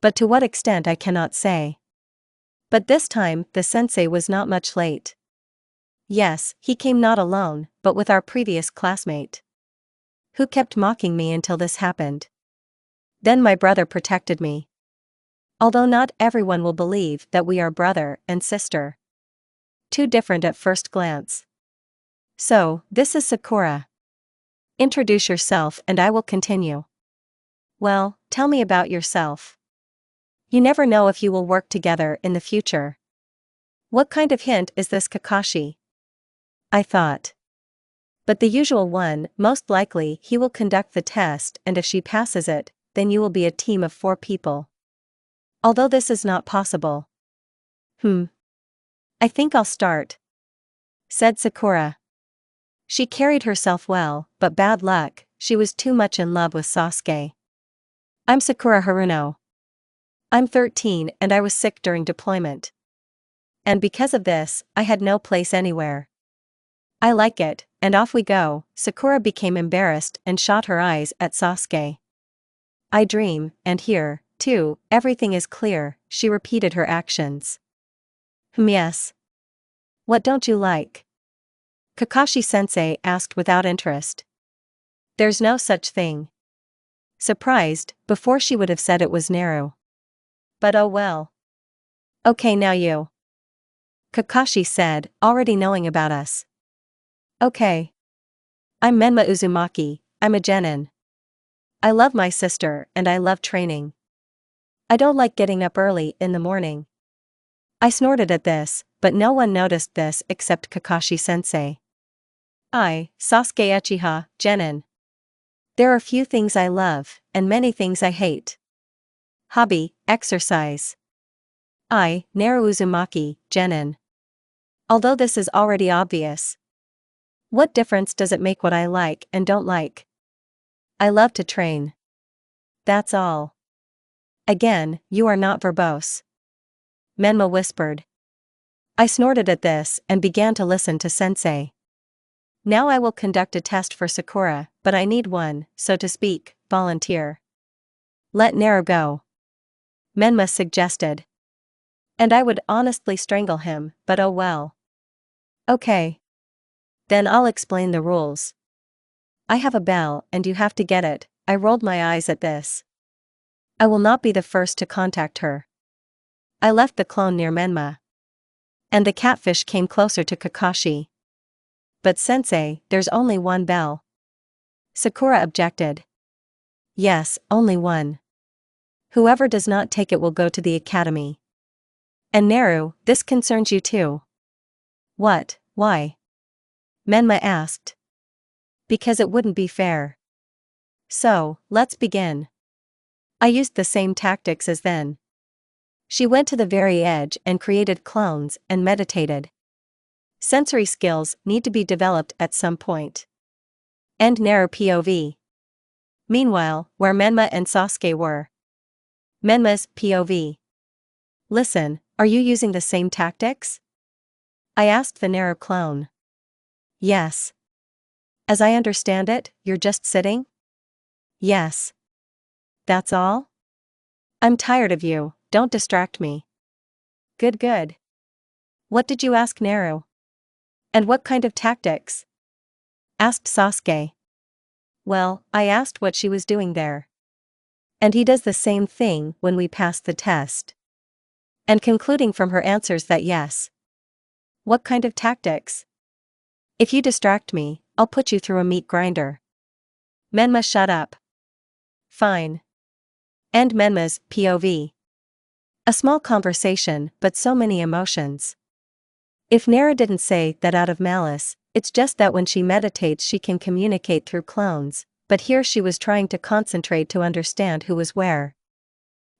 But to what extent I cannot say. But this time, the sensei was not much late. Yes, he came not alone, but with our previous classmate. Who kept mocking me until this happened. Then my brother protected me. Although not everyone will believe that we are brother and sister. Too different at first glance. So, this is Sakura. Introduce yourself and I will continue. Well, tell me about yourself. You never know if you will work together in the future. What kind of hint is this, Kakashi? I thought. But the usual one, most likely he will conduct the test and if she passes it, then you will be a team of 4 people. Although this is not possible. I think I'll start. Said Sakura. She carried herself well, but bad luck, she was too much in love with Sasuke. I'm Sakura Haruno. I'm 13 and I was sick during deployment. And because of this, I had no place anywhere. I like it, and off we go. Sakura became embarrassed and shot her eyes at Sasuke. I dream, and here, too, everything is clear, she repeated her actions. Yes. What don't you like? Kakashi-sensei asked without interest. There's no such thing. Surprised, before she would have said it was Naru. But oh well. Okay, now you. Kakashi said, already knowing about us. Okay. I'm Menma Uzumaki, I'm a genin. I love my sister and I love training. I don't like getting up early in the morning. I snorted at this, but no one noticed this except Kakashi-sensei. I, Sasuke Uchiha, genin. There are few things I love, and many things I hate. Hobby, exercise. I, Naru Uzumaki, genin. Although this is already obvious. What difference does it make what I like and don't like? I love to train. That's all. Again, you are not verbose. Menma whispered. I snorted at this and began to listen to Sensei. Now I will conduct a test for Sakura, but I need one, so to speak, volunteer. Let Naru go. Menma suggested. And I would honestly strangle him, but oh well. Okay. Then I'll explain the rules. I have a bell and you have to get it. I rolled my eyes at this. I will not be the first to contact her. I left the clone near Menma. And the catfish came closer to Kakashi. But Sensei, there's only one bell. Sakura objected. Yes, only one. Whoever does not take it will go to the academy. And Naru, this concerns you too. What, why? Menma asked. Because it wouldn't be fair. So, let's begin. I used the same tactics as then. She went to the very edge and created clones and meditated. Sensory skills need to be developed at some point. End Naru POV. Meanwhile, where Menma and Sasuke were. Menma's POV. Listen, are you using the same tactics? I asked the Naru clone. Yes. As I understand it, you're just sitting? Yes. That's all? I'm tired of you, don't distract me. Good good. What did you ask Naru? And what kind of tactics? Asked Sasuke. Well, I asked what she was doing there. And he does the same thing when we pass the test. And concluding from her answers that yes. What kind of tactics? If you distract me, I'll put you through a meat grinder. Menma shut up. Fine. End Menma's POV. A small conversation, but so many emotions. If Naru didn't say that out of malice, it's just that when she meditates she can communicate through clones, but here she was trying to concentrate to understand who was where.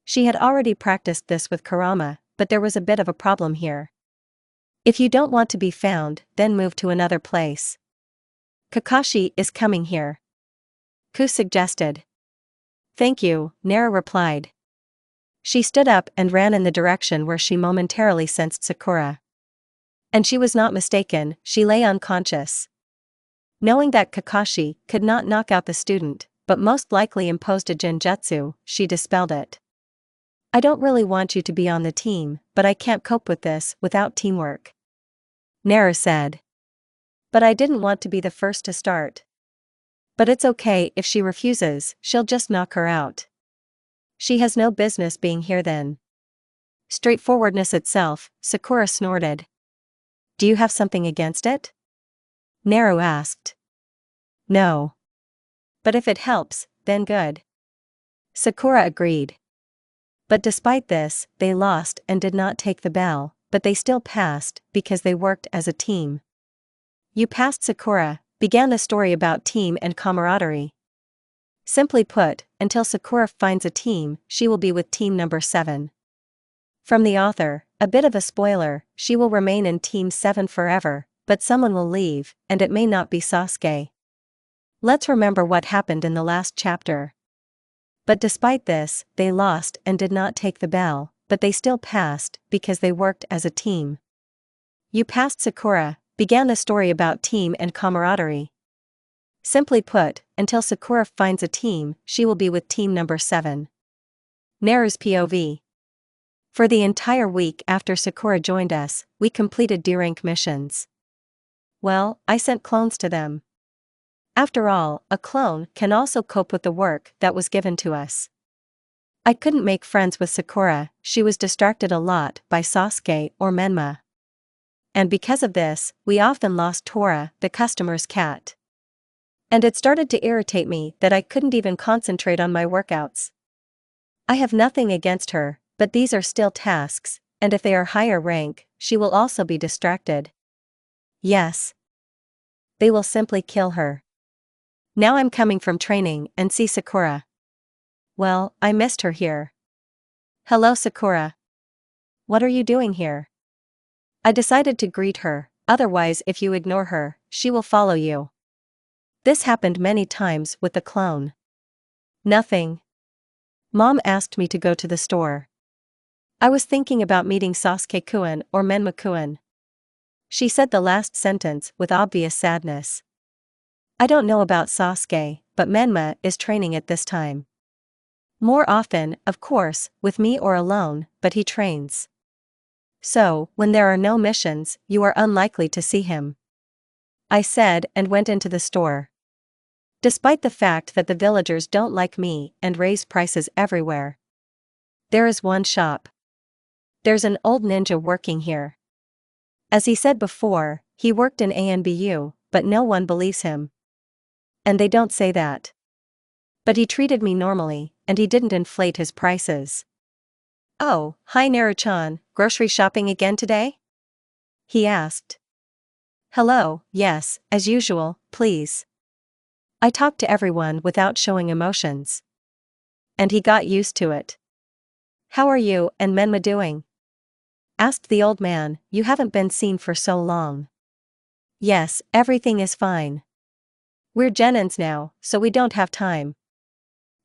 She had already practiced this with Kurama, but there was a bit of a problem here. If you don't want to be found, then move to another place. Kakashi is coming here. Ku suggested. Thank you, Naru replied. She stood up and ran in the direction where she momentarily sensed Sakura. And she was not mistaken, she lay unconscious. Knowing that Kakashi could not knock out the student, but most likely imposed a genjutsu, she dispelled it. I don't really want you to be on the team, but I can't cope with this without teamwork. Naru said. But I didn't want to be the first to start. But it's okay if she refuses, she'll just knock her out. She has no business being here then. Straightforwardness itself, Sakura snorted. Do you have something against it? Naru asked. No. But if it helps, then good. Sakura agreed. But despite this, they lost and did not take the bell, but they still passed because they worked as a team. You passed Sakura, began the story about team and camaraderie. Simply put, until Sakura finds a team, she will be with team number 7. From the author, a bit of a spoiler, she will remain in team 7 forever, but someone will leave, and it may not be Sasuke. Let's remember what happened in the last chapter. But despite this, they lost and did not take the bell, but they still passed because they worked as a team. You passed Sakura, began the story about team and camaraderie. Simply put, until Sakura finds a team, she will be with team number 7. Naru's POV. For the entire week after Sakura joined us, we completed D-rank missions. Well, I sent clones to them. After all, a clone can also cope with the work that was given to us. I couldn't make friends with Sakura, she was distracted a lot by Sasuke or Menma. And because of this, we often lost Tora, the customer's cat. And it started to irritate me that I couldn't even concentrate on my workouts. I have nothing against her, but these are still tasks, and if they are higher rank, she will also be distracted. Yes. They will simply kill her. Now I'm coming from training and see Sakura. Well, I missed her here. Hello Sakura. What are you doing here? I decided to greet her, otherwise if you ignore her, she will follow you. This happened many times with the clone. Nothing. Mom asked me to go to the store. I was thinking about meeting Sasuke-kun or Menma-kun. She said the last sentence with obvious sadness. I don't know about Sasuke, but Menma is training at this time. More often, of course, with me or alone, but he trains. So, when there are no missions, you are unlikely to see him. I said and went into the store. Despite the fact that the villagers don't like me and raise prices everywhere. There is one shop. There's an old ninja working here. As he said before, he worked in ANBU, but no one believes him. And they don't say that. But he treated me normally, and he didn't inflate his prices. Oh, hi Naruto-chan, grocery shopping again today? He asked. Hello, yes, as usual, please. I talked to everyone without showing emotions. And he got used to it. How are you and Menma doing? Asked the old man, you haven't been seen for so long. Yes, everything is fine. We're genins now, so we don't have time.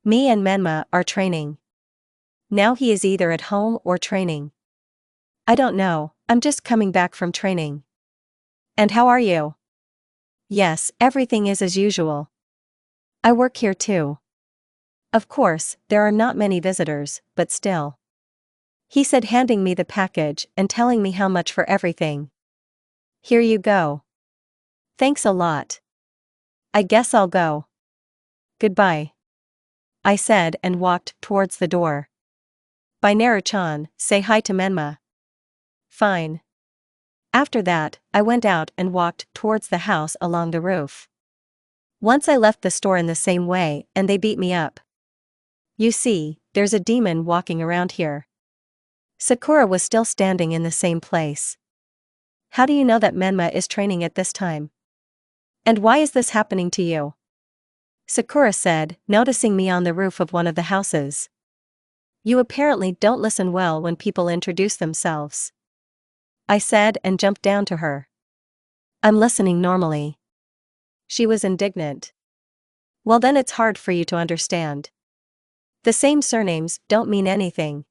Me and Menma are training. Now he is either at home or training. I don't know, I'm just coming back from training. And how are you? Yes, everything is as usual. I work here too. Of course, there are not many visitors, but still. He said, handing me the package and telling me how much for everything. Here you go. Thanks a lot. I guess I'll go. Goodbye. I said and walked towards the door. Bye Naruto-chan, say hi to Menma. Fine. After that, I went out and walked towards the house along the roof. Once I left the store in the same way and they beat me up. You see, there's a demon walking around here. Sakura was still standing in the same place. How do you know that Menma is training at this time? And why is this happening to you? Sakura said, noticing me on the roof of one of the houses. You apparently don't listen well when people introduce themselves. I said and jumped down to her. I'm listening normally. She was indignant. Well then it's hard for you to understand. The same surnames don't mean anything.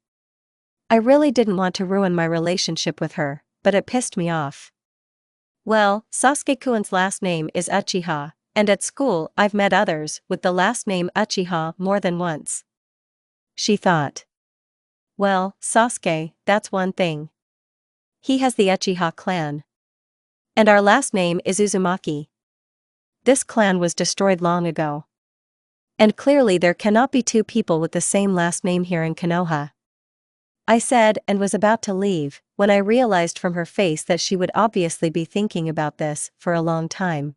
I really didn't want to ruin my relationship with her, but it pissed me off. Well, Sasuke-kun's last name is Uchiha, and at school I've met others with the last name Uchiha more than once. She thought. Well, Sasuke, that's one thing. He has the Uchiha clan. And our last name is Uzumaki. This clan was destroyed long ago. And clearly there cannot be two people with the same last name here in Konoha. I said and was about to leave, when I realized from her face that she would obviously be thinking about this for a long time.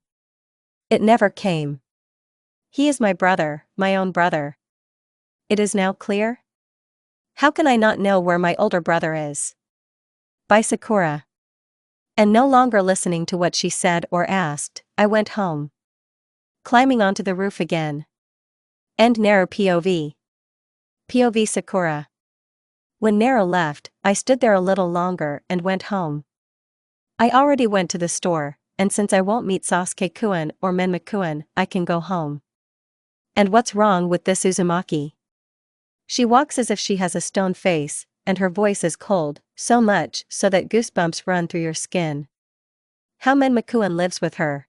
It never came. He is my brother, my own brother. It is now clear? How can I not know where my older brother is? By Sakura. And no longer listening to what she said or asked, I went home. Climbing onto the roof again. End Naru POV. POV Sakura. When Naru left, I stood there a little longer and went home. I already went to the store, and since I won't meet Sasuke-kun or Menma-kun, I can go home. And what's wrong with this Uzumaki? She walks as if she has a stone face, and her voice is cold, so much so that goosebumps run through your skin. How Menma-kun lives with her.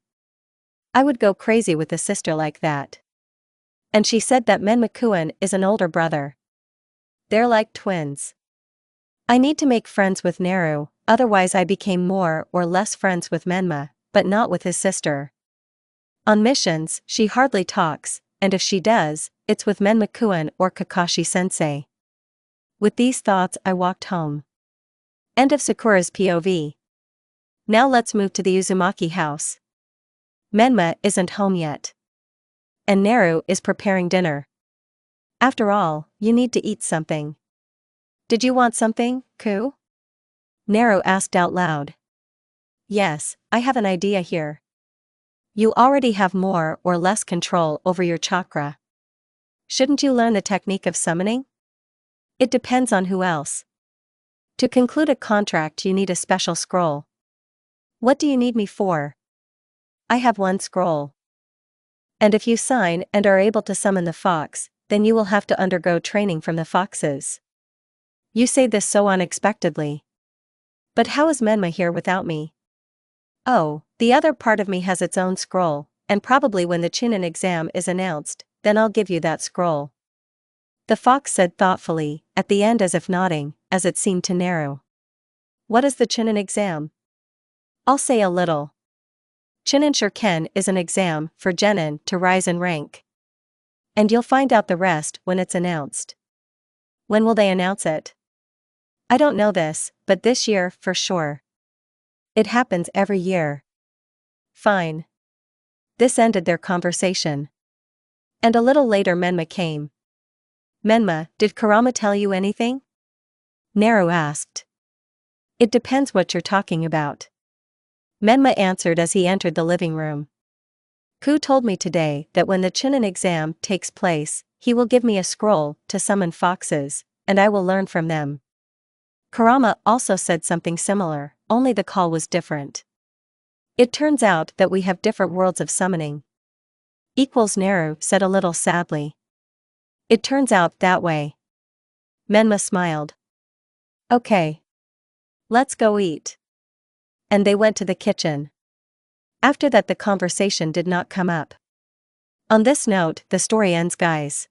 I would go crazy with a sister like that. And she said that Menma-kun is an older brother. They're like twins. I need to make friends with Naru, otherwise I became more or less friends with Menma, but not with his sister. On missions, she hardly talks, and if she does, it's with Menma-kun or Kakashi-sensei. With these thoughts I walked home. End of Sakura's POV. Now let's move to the Uzumaki house. Menma isn't home yet. And Naru is preparing dinner. After all, you need to eat something. Did you want something, Ku? Naru asked out loud. Yes, I have an idea here. You already have more or less control over your chakra. Shouldn't you learn the technique of summoning? It depends on who else. To conclude a contract you need a special scroll. What do you need me for? I have one scroll. And if you sign and are able to summon the fox, then you will have to undergo training from the foxes. You say this so unexpectedly. But how is Menma here without me? Oh, the other part of me has its own scroll, and probably when the Chunin exam is announced, then I'll give you that scroll. The fox said thoughtfully, at the end as if nodding, as it seemed to Naru. What is the Chunin exam? I'll say a little. Chunin Shuriken is an exam for genin to rise in rank. And you'll find out the rest when it's announced. When will they announce it? I don't know this, but this year, for sure. It happens every year. Fine. This ended their conversation. And a little later Menma came. Menma, did Kurama tell you anything? Naru asked. It depends what you're talking about. Menma answered as he entered the living room. Ku told me today that when the Chunin exam takes place, he will give me a scroll to summon foxes, and I will learn from them. Kurama also said something similar, only the call was different. It turns out that we have different worlds of summoning. Naru said a little sadly. It turns out that way. Menma smiled. Okay. Let's go eat. And they went to the kitchen. After that the conversation did not come up. On this note, the story ends, guys.